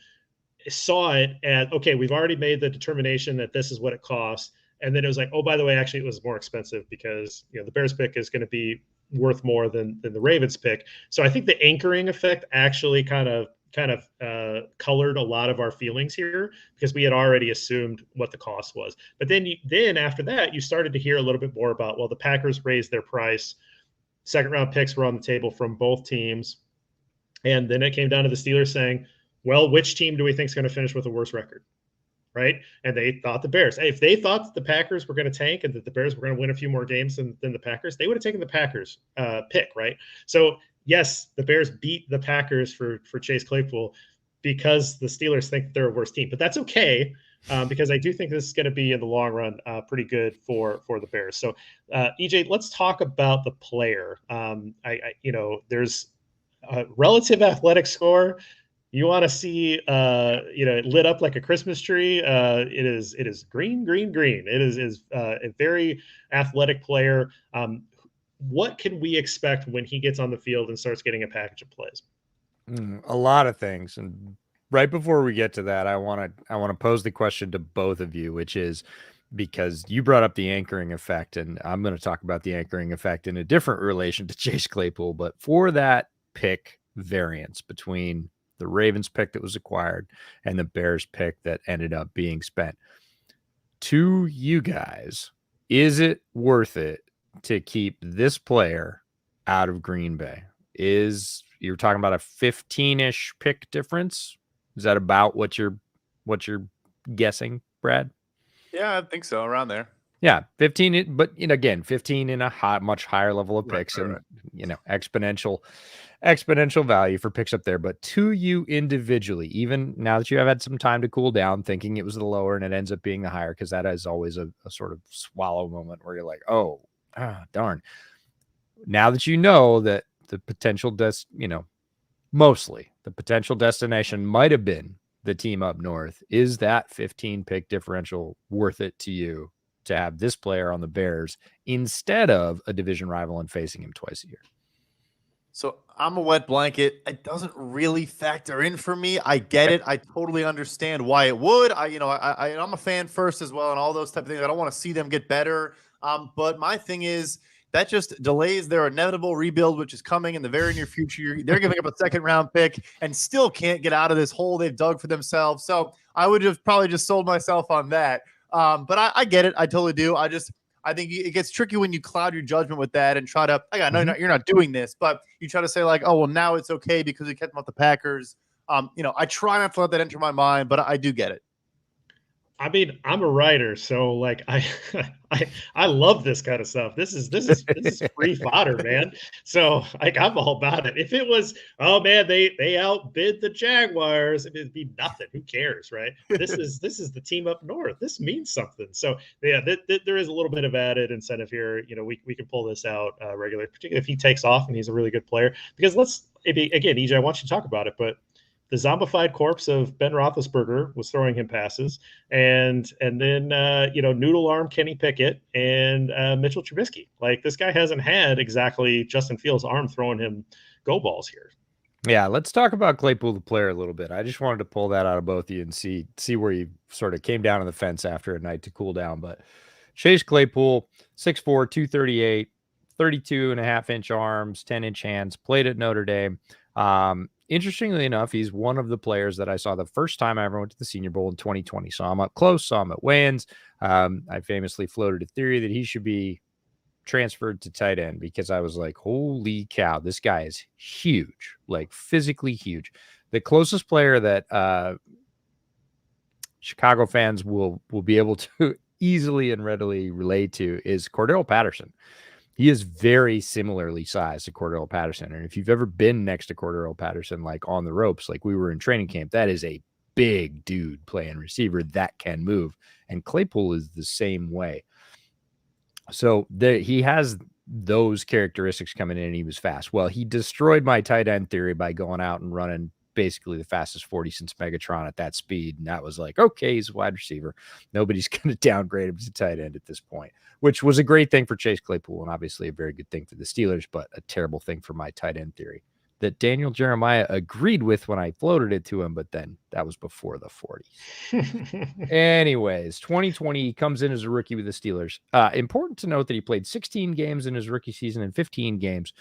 saw it as, okay, we've already made the determination that this is what it costs. And then it was like, oh, by the way, actually, it was more expensive because, the Bears pick is going to be worth more than the Ravens pick. So I think the anchoring effect actually kind of colored a lot of our feelings here, because we had already assumed what the cost was. But then after that, you started to hear a little bit more about, well, the Packers raised their price. 2nd-round picks were on the table from both teams. And then it came down to the Steelers saying, well, which team do we think is going to finish with a worse record? Right. And they thought the Bears. If they thought the Packers were going to tank and that the Bears were going to win a few more games than the Packers, they would have taken the Packers pick. Right. So, yes, the Bears beat the Packers for Chase Claypool because the Steelers think they're a worse team. But that's okay, because I do think this is going to be, in the long run, pretty good for the Bears. So, EJ, let's talk about the player. There's a relative athletic score. You want to see, it lit up like a Christmas tree. It is green. It is a very athletic player. What can we expect when he gets on the field and starts getting a package of plays? A lot of things. And right before we get to that, I want to pose the question to both of you, which is, because you brought up the anchoring effect, and I'm going to talk about the anchoring effect in a different relation to Chase Claypool, but for that pick variance between the Ravens pick that was acquired and the Bears pick that ended up being spent, to you guys, is it worth it to keep this player out of Green Bay? You're talking about a 15-ish pick difference? Is that about what you're guessing, Brad? Yeah, I think so, around there. Yeah, 15, but again, 15 in a much higher level of picks, right. exponential value for picks up there. But to you individually, even now that you have had some time to cool down, thinking it was the lower and it ends up being the higher, because that is always a sort of swallow moment where you're like, darn. Now that you know that the potential mostly the potential destination might have been the team up north, is that 15 pick differential worth it to you to have this player on the Bears instead of a division rival and facing him twice a year? So I'm a wet blanket. It doesn't really factor in for me. I get it. I totally understand why it would. I'm a fan first as well, and all those type of things. I don't want to see them get better. But my thing is that just delays their inevitable rebuild, which is coming in the very near future. They're giving up a second round pick and still can't get out of this hole they've dug for themselves. So I would have probably just sold myself on that. But I get it. I totally do. I think it gets tricky when you cloud your judgment with that and try to, I know you're not doing this, but you try to say like, oh, well, now it's okay because we kept them off the Packers. I try not to let that enter my mind, but I do get it. I mean, I'm a writer, so like I love this kind of stuff. This is free fodder, man. So like I'm all about it. If it was, oh man, they outbid the Jaguars, it'd be nothing. Who cares, right? This is the team up north. This means something. So yeah, there is a little bit of added incentive here. We can pull this out regularly, particularly if he takes off and he's a really good player. Because again, EJ, I want you to talk about it, but the zombified corpse of Ben Roethlisberger was throwing him passes, and then noodle arm Kenny Pickett and Mitchell Trubisky. Like this guy hasn't had exactly Justin Fields' arm throwing him go balls here. Yeah, let's talk about Claypool the player a little bit. I just wanted to pull that out of both of you and see where you sort of came down on the fence after a night to cool down. But Chase Claypool, 6'4", 238, 32.5-inch arms, 10-inch hands, played at Notre Dame. Interestingly enough, he's one of the players that I saw the first time I ever went to the Senior Bowl in 2020. Saw him up close, saw him at weigh-ins. I famously floated a theory that he should be transferred to tight end because I was like, holy cow, this guy is huge, like physically huge. The closest player that Chicago fans will be able to easily and readily relate to is Cordell Patterson. He is very similarly sized to Cordell Patterson. And if you've ever been next to Cordell Patterson, like on the ropes, like we were in training camp, that is a big dude playing receiver that can move. And Claypool is the same way. So he has those characteristics coming in, and he was fast. Well, he destroyed my tight end theory by going out and running basically the fastest 40 since Megatron at that speed. And that was like, okay, he's a wide receiver. Nobody's going to downgrade him to tight end at this point, which was a great thing for Chase Claypool and obviously a very good thing for the Steelers, but a terrible thing for my tight end theory that Daniel Jeremiah agreed with when I floated it to him, but then that was before the 40s. Anyways, 2020, he comes in as a rookie with the Steelers. Important to note that he played 16 games in his rookie season and 15 games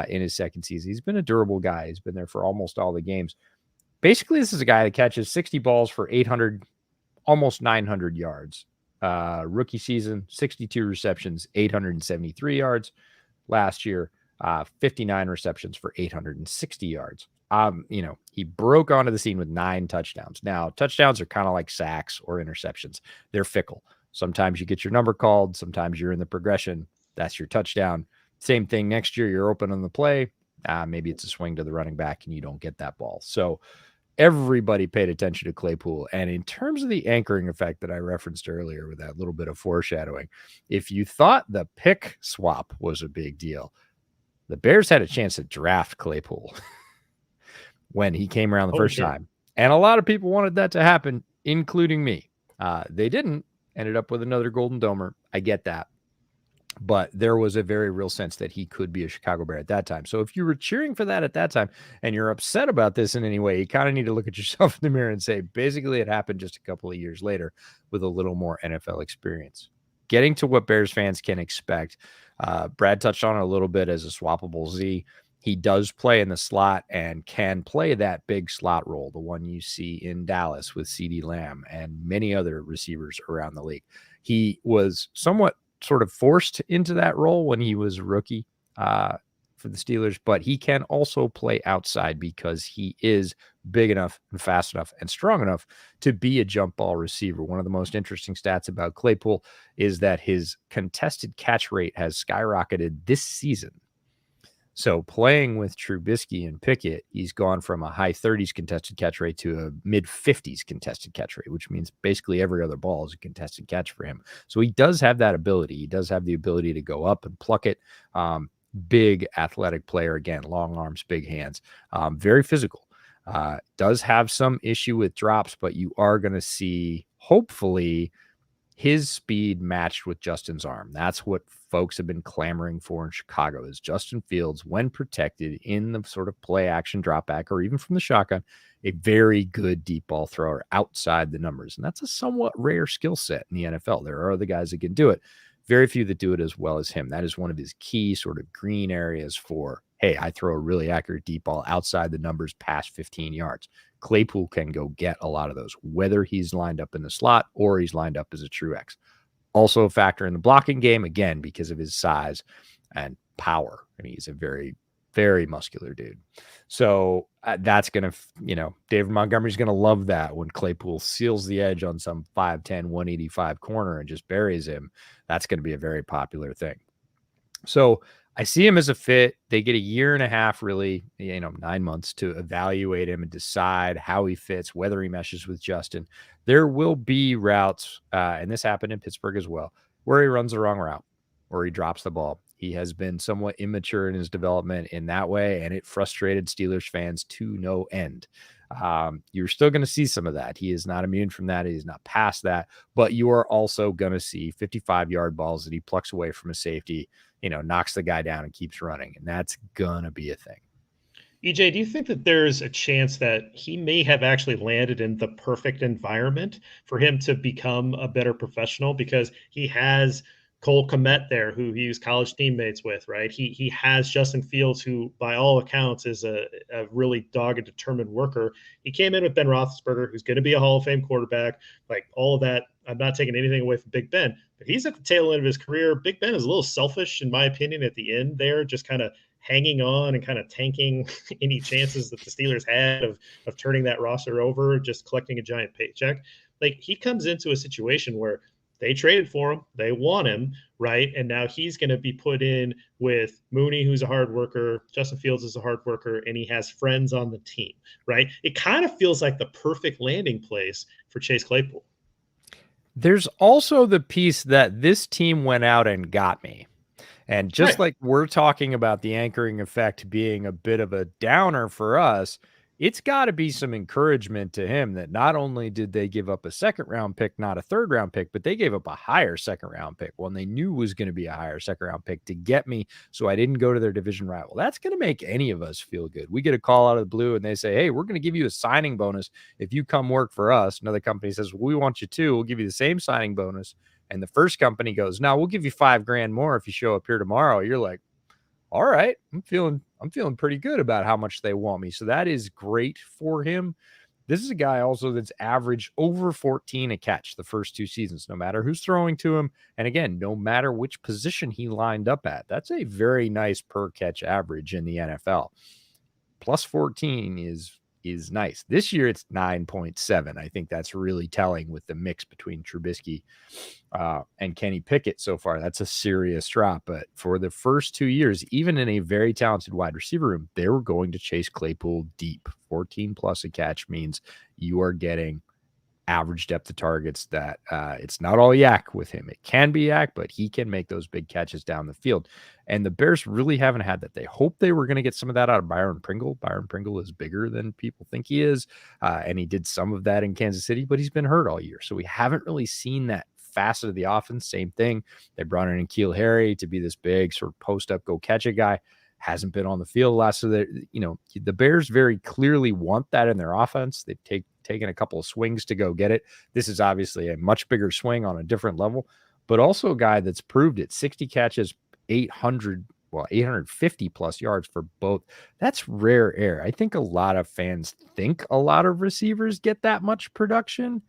in his second season. He's been a durable guy. He's been there for almost all the games. Basically, this is a guy that catches 60 balls for 800, almost 900 yards. Rookie season, 62 receptions, 873 yards. Last year, 59 receptions for 860 yards. He broke onto the scene with 9 touchdowns. Now, touchdowns are kind of like sacks or interceptions. They're fickle. Sometimes you get your number called. Sometimes you're in the progression. That's your touchdown. Same thing next year. You're open on the play. Maybe it's a swing to the running back and you don't get that ball. So everybody paid attention to Claypool. And in terms of the anchoring effect that I referenced earlier with that little bit of foreshadowing, if you thought the pick swap was a big deal, the Bears had a chance to draft Claypool when he came around the first time. And a lot of people wanted that to happen, including me. They didn't. Ended up with another Golden Domer. I get that. But there was a very real sense that he could be a Chicago Bear at that time. So if you were cheering for that at that time and you're upset about this in any way, you kind of need to look at yourself in the mirror and say, basically it happened just a couple of years later with a little more NFL experience. Getting to what Bears fans can expect. Brad touched on it a little bit as a swappable Z. He does play in the slot and can play that big slot role, the one you see in Dallas with CeeDee Lamb and many other receivers around the league. He was somewhat sort of forced into that role when he was a rookie for the Steelers, but he can also play outside because he is big enough and fast enough and strong enough to be a jump ball receiver. One of the most interesting stats about Claypool is that his contested catch rate has skyrocketed this season. So playing with Trubisky and Pickett, he's gone from a high 30s contested catch rate to a mid 50s contested catch rate, which means basically every other ball is a contested catch for him. So he does have that ability. He does have the ability to go up and pluck it. Big athletic player, again, long arms, big hands, very physical. Does have some issue with drops, but you are going to see, hopefully, his speed matched with Justin's arm. That's what folks have been clamoring for in Chicago is Justin Fields, when protected in the sort of play action drop back or even from the shotgun, a very good deep ball thrower outside the numbers. And that's a somewhat rare skill set in the NFL. There are other guys that can do it. Very few that do it as well as him. That is one of his key sort of green areas for, hey, I throw a really accurate deep ball outside the numbers past 15 yards. Claypool can go get a lot of those, whether he's lined up in the slot or he's lined up as a true X. Also a factor in the blocking game, again, because of his size and power. I mean, he's a very, very muscular dude. So that's going to, David Montgomery's going to love that when Claypool seals the edge on some 5'10", 185 corner and just buries him. That's going to be a very popular thing. So I see him as a fit. They get a year and a half, really, 9 months to evaluate him and decide how he fits, whether he meshes with Justin. There will be routes, and this happened in Pittsburgh as well, where he runs the wrong route, or he drops the ball. He has been somewhat immature in his development in that way, and it frustrated Steelers fans to no end. You're still going to see some of that. He is not immune from that. He's not past that, but you are also going to see 55-yard balls that he plucks away from a safety, knocks the guy down and keeps running. And that's going to be a thing. EJ, do you think that there's a chance that he may have actually landed in the perfect environment for him to become a better professional? Because he has Cole Kmet there, who he was college teammates with, right? He has Justin Fields, who by all accounts is a really dogged, determined worker. He came in with Ben Roethlisberger, who's going to be a Hall of Fame quarterback. Like all of that, I'm not taking anything away from Big Ben, but he's at the tail end of his career. Big Ben is a little selfish, in my opinion, at the end there, just kind of hanging on and kind of tanking any chances that the Steelers had of turning that roster over, just collecting a giant paycheck. Like he comes into a situation where they traded for him. They want him, right? And now he's going to be put in with Mooney, who's a hard worker. Justin Fields is a hard worker, and he has friends on the team, right? It kind of feels like the perfect landing place for Chase Claypool. There's also the piece that this team went out and got me. And just like we're talking about the anchoring effect being a bit of a downer for us, it's got to be some encouragement to him that not only did they give up a second-round pick, not a third-round pick, but they gave up a higher second-round pick, one they knew was going to be a higher second-round pick to get me so I didn't go to their division rival. That's going to make any of us feel good. We get a call out of the blue, and they say, hey, we're going to give you a signing bonus if you come work for us. Another company says, well, we want you to. We'll give you the same signing bonus. And the first company goes, no, we'll give you $5,000 more if you show up here tomorrow. You're like, all right, I'm feeling pretty good about how much they want me. So that is great for him. This is a guy also that's averaged over 14 a catch the first 2 seasons, no matter who's throwing to him. And again, no matter which position he lined up at. That's a very nice per catch average in the NFL. Plus 14 is nice. This year it's 9.7. I think that's really telling with the mix between Trubisky and Kenny Pickett so far. That's a serious drop. But for the first 2 years, even in a very talented wide receiver room, they were going to Chase Claypool deep. 14 plus a catch means you are getting average depth of targets that it's not all yak with him. It can be yak, but he can make those big catches down the field. And the Bears really haven't had that. They hoped they were going to get some of that out of Byron Pringle. Byron Pringle is bigger than people think he is. And he did some of that in Kansas City, but he's been hurt all year. So we haven't really seen that facet of the offense. Same thing. They brought in N'Keal Harry to be this big sort of post up, go catch a guy. Hasn't been on the field last. So that, the Bears very clearly want that in their offense. They've taken a couple of swings to go get it. This is obviously a much bigger swing on a different level, but also a guy that's proved it. 60 catches, 850 plus yards for both. That's rare air. I think a lot of fans think a lot of receivers get that much production.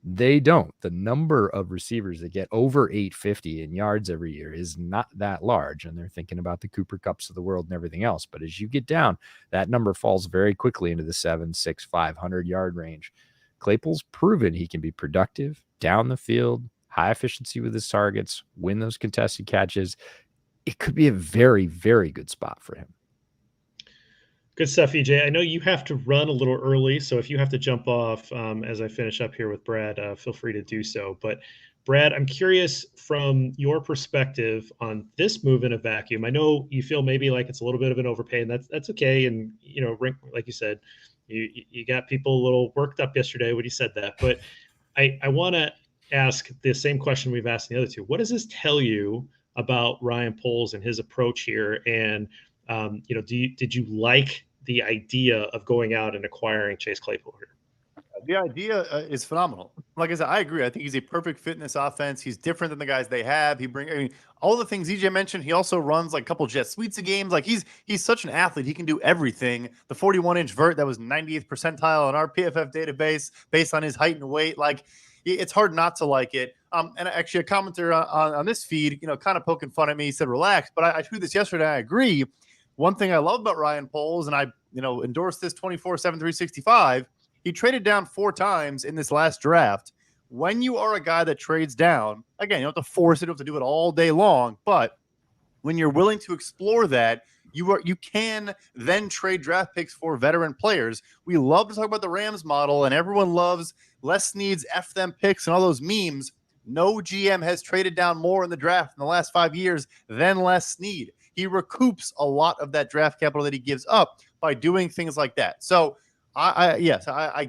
They don't. The number of receivers that get over 850 in yards every year is not that large. And they're thinking about the Cooper Kupps of the world and everything else. But as you get down, that number falls very quickly into the 500 yard range. Claypool's proven he can be productive down the field, high efficiency with his targets, win those contested catches. It could be a very, very good spot for him. Good stuff, EJ. I know you have to run a little early, so if you have to jump off as I finish up here with Brad, feel free to do so. But Brad, I'm curious from your perspective on this move in a vacuum. I know you feel maybe like it's a little bit of an overpay, and that's okay. And like you said, you got people a little worked up yesterday when you said that. But I want to ask the same question we've asked the other two. What does this tell you about Ryan Poles and his approach here? And did you like the idea of going out and acquiring Chase Claypool here? The idea is phenomenal. Like I said, I agree. I think he's a perfect fit in this offense. He's different than the guys they have. I mean, all the things EJ mentioned. He also runs like a couple jet sweeps of games. Like he's such an athlete. He can do everything. The 41-inch vert that was 90th percentile on our PFF database based on his height and weight. Like it's hard not to like it. And actually, a commenter on this feed, kind of poking fun at me. He said, "Relax," but I tweeted this yesterday. I agree. One thing I love about Ryan Poles, and I endorse this 24/7, 365. He traded down 4 times in this last draft. When you are a guy that trades down, again, you don't have to force it, you don't have to do it all day long, but when you're willing to explore that, you can then trade draft picks for veteran players. We love to talk about the Rams model, and everyone loves less needs, F them picks, and all those memes. No GM has traded down more in the draft in the last 5 years than Les Snead. He recoups a lot of that draft capital that he gives up by doing things like that. So I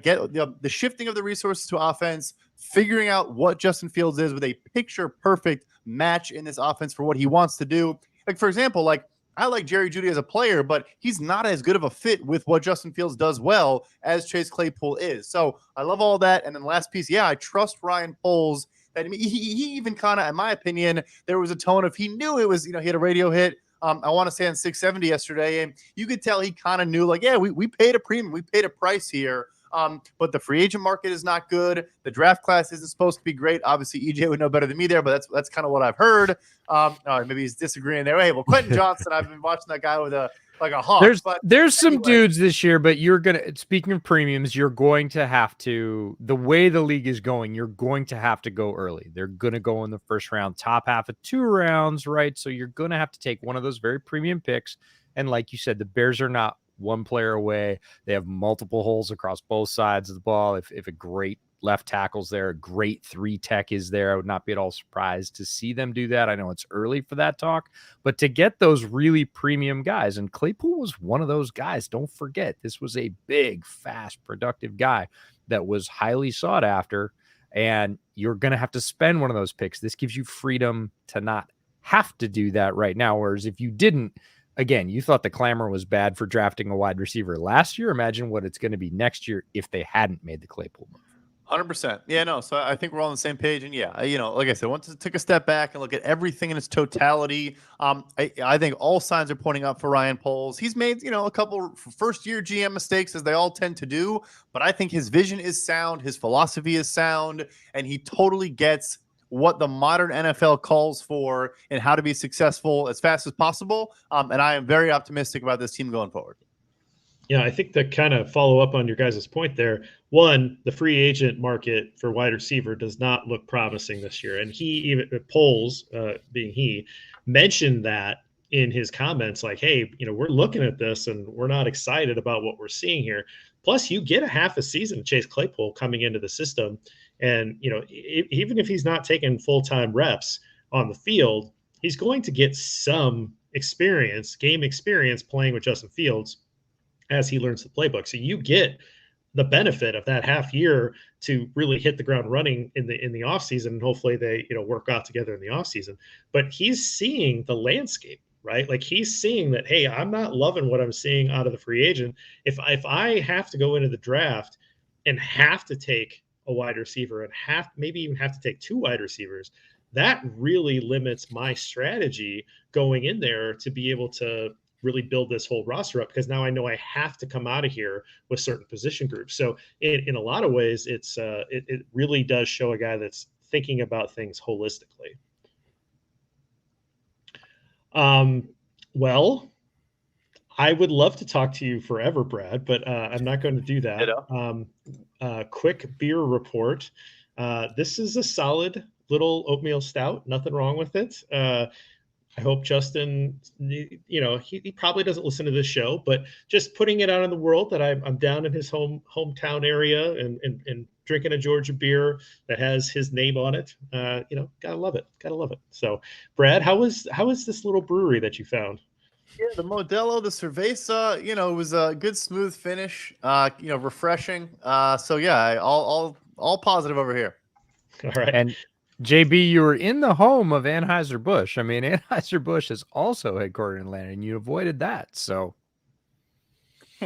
get the shifting of the resources to offense, figuring out what Justin Fields is with a picture perfect match in this offense for what he wants to do. Like, for example, like I like Jerry Jeudy as a player, but he's not as good of a fit with what Justin Fields does well as Chase Claypool is. So I love all that. And then last piece, I trust Ryan Poles. That he even kind of, in my opinion, there was a tone of he knew it was, he had a radio hit. I want to say on 670 yesterday, and you could tell he kind of knew, like, yeah, we paid a premium, we paid a price here, but the free agent market is not good. The draft class isn't supposed to be great. Obviously, EJ would know better than me there, but that's kind of what I've heard. Maybe he's disagreeing there. Hey, well, Quentin Johnson, I've been watching that guy with a hawk. There's some dudes this year, but speaking of premiums, you're going to have to, the way the league is going, you're going to have to go early. They're going to go in the first round, top half of 2 rounds, right? So you're going to have to take one of those very premium picks. And like you said, the Bears are not one player away. They have multiple holes across both sides of the ball. If a great left tackle's there, a great 3 tech is there, I would not be at all surprised to see them do that. I know it's early for that talk, but to get those really premium guys, and Claypool was one of those guys. Don't forget, this was a big, fast, productive guy that was highly sought after, and you're going to have to spend one of those picks. This gives you freedom to not have to do that right now, whereas if you didn't, again, you thought the clamor was bad for drafting a wide receiver last year. Imagine what it's going to be next year if they hadn't made the Claypool move. 100%. Yeah, no. So I think we're all on the same page. And like I said, I want to take a step back and look at everything in its totality. I think all signs are pointing up for Ryan Poles. He's made, a couple first-year GM mistakes, as they all tend to do. But I think his vision is sound. His philosophy is sound. And he totally gets what the modern NFL calls for and how to be successful as fast as possible. And I am very optimistic about this team going forward. Yeah, I think to kind of follow up on your guys' point there, one, the free agent market for wide receiver does not look promising this year. And he even Poles, being he, mentioned that in his comments, like, hey, we're looking at this and we're not excited about what we're seeing here. Plus, you get a half a season of Chase Claypool coming into the system. And, even if he's not taking full-time reps on the field, he's going to get some game experience playing with Justin Fields as he learns the playbook. So you get the benefit of that half year to really hit the ground running in the offseason, and hopefully they work out together in the offseason. But he's seeing the landscape, right? Like he's seeing that, hey, I'm not loving what I'm seeing out of the free agent. If I have to go into the draft and have to take a wide receiver and maybe even have to take 2 wide receivers, that really limits my strategy going in there to be able to really build this whole roster up, because now I know I have to come out of here with certain position groups. So in a lot of ways, it really does show a guy that's thinking about things holistically. Well, I would love to talk to you forever, Brad, but I'm not going to do that. Quick beer report. This is a solid little oatmeal stout. Nothing wrong with it. I hope Justin, he probably doesn't listen to this show, but just putting it out in the world that I'm down in his hometown area and drinking a Georgia beer that has his name on it. Gotta love it. Gotta love it. So, Brad, how is this little brewery that you found? Yeah, the Modelo, the Cerveza, it was a good, smooth finish, refreshing. So yeah, all positive over here. All right. And JB, you were in the home of Anheuser-Busch. I mean, Anheuser-Busch is also headquartered in Atlanta, and you avoided that. So,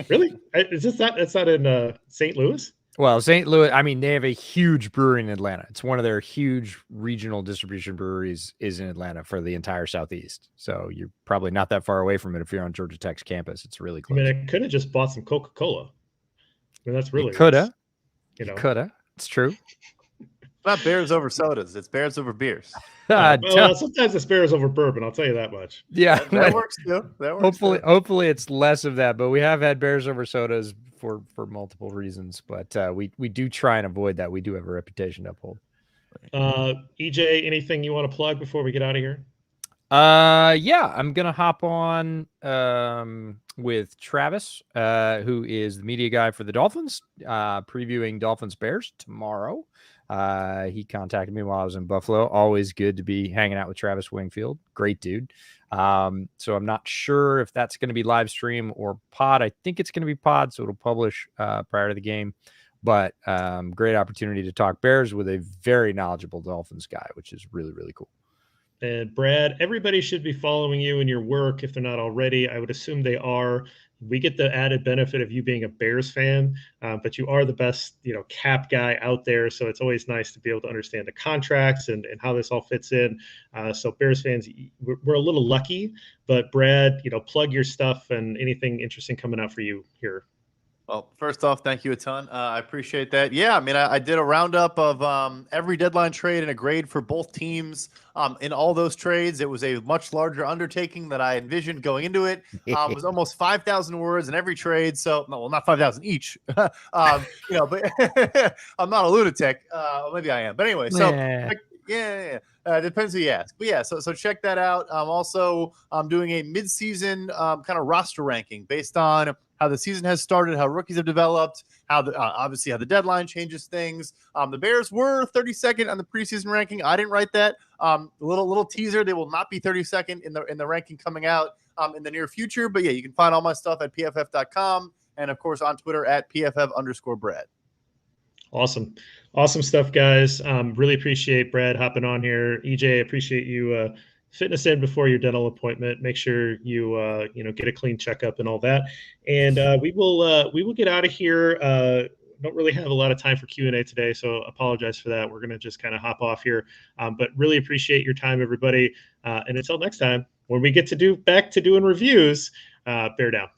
Really? Is this that? It's not in St. Louis? well, St. Louis, I mean, they have a huge brewery in Atlanta. It's one of their huge regional distribution breweries is in Atlanta for the entire Southeast. So you're probably not that far away from it if you're on Georgia Tech's campus. It's really I close. mean, I could have just bought some Coca-Cola. I mean, that's really coulda. You know, Coulda. It's true. Not bears over sodas. It's bears over beers. well, sometimes it's bears over bourbon. I'll tell you that much. Yeah, that works too. That works hopefully it's less of that. But we have had bears over sodas for multiple reasons. But we do try and avoid that. We do have a reputation to uphold. EJ, anything you want to plug before we get out of here? Yeah, I'm gonna hop on with Travis, who is the media guy for the Dolphins, previewing Dolphins Bears tomorrow. He contacted me while I was in Buffalo. Always good to be hanging out with Travis Wingfield. Great dude. So I'm not sure if that's going to be live stream or pod. I think it's going to be pod, so it'll publish prior to the game. But great opportunity to talk Bears with a very knowledgeable Dolphins guy, which is really, really cool. And Brad, everybody should be following you in your work if they're not already. I would assume they are. We get the added benefit of you being a Bears fan, but you are the best, cap guy out there. So it's always nice to be able to understand the contracts and how this all fits in. So Bears fans, we're a little lucky, but Brad, plug your stuff and anything interesting coming out for you here. Well, first off, thank you a ton. I appreciate that. Yeah, I mean, I did a roundup of every deadline trade and a grade for both teams. In all those trades, it was a much larger undertaking that I envisioned going into it. It was almost 5,000 words in every trade. So, well, not 5,000 each. But I'm not a lunatic. Maybe I am. But anyway, so yeah. Depends who you ask. But yeah, so check that out. I'm doing a mid-season kind of roster ranking based on how the season has started, how rookies have developed, how obviously how the deadline changes things. The Bears were 32nd on the preseason ranking. I didn't write that. Little teaser: they will not be 32nd in the ranking coming out in the near future. But yeah, you can find all my stuff at pff.com and of course on Twitter at pff_Brad. Awesome stuff, guys. Really appreciate Brad hopping on here. EJ, appreciate you fitting us in before your dental appointment. Make sure you get a clean checkup and all that. And we will get out of here. Don't really have a lot of time for Q&A today, so apologize for that. We're going to just kind of hop off here. But really appreciate your time, everybody. And until next time, when we get to back to doing reviews, bear down.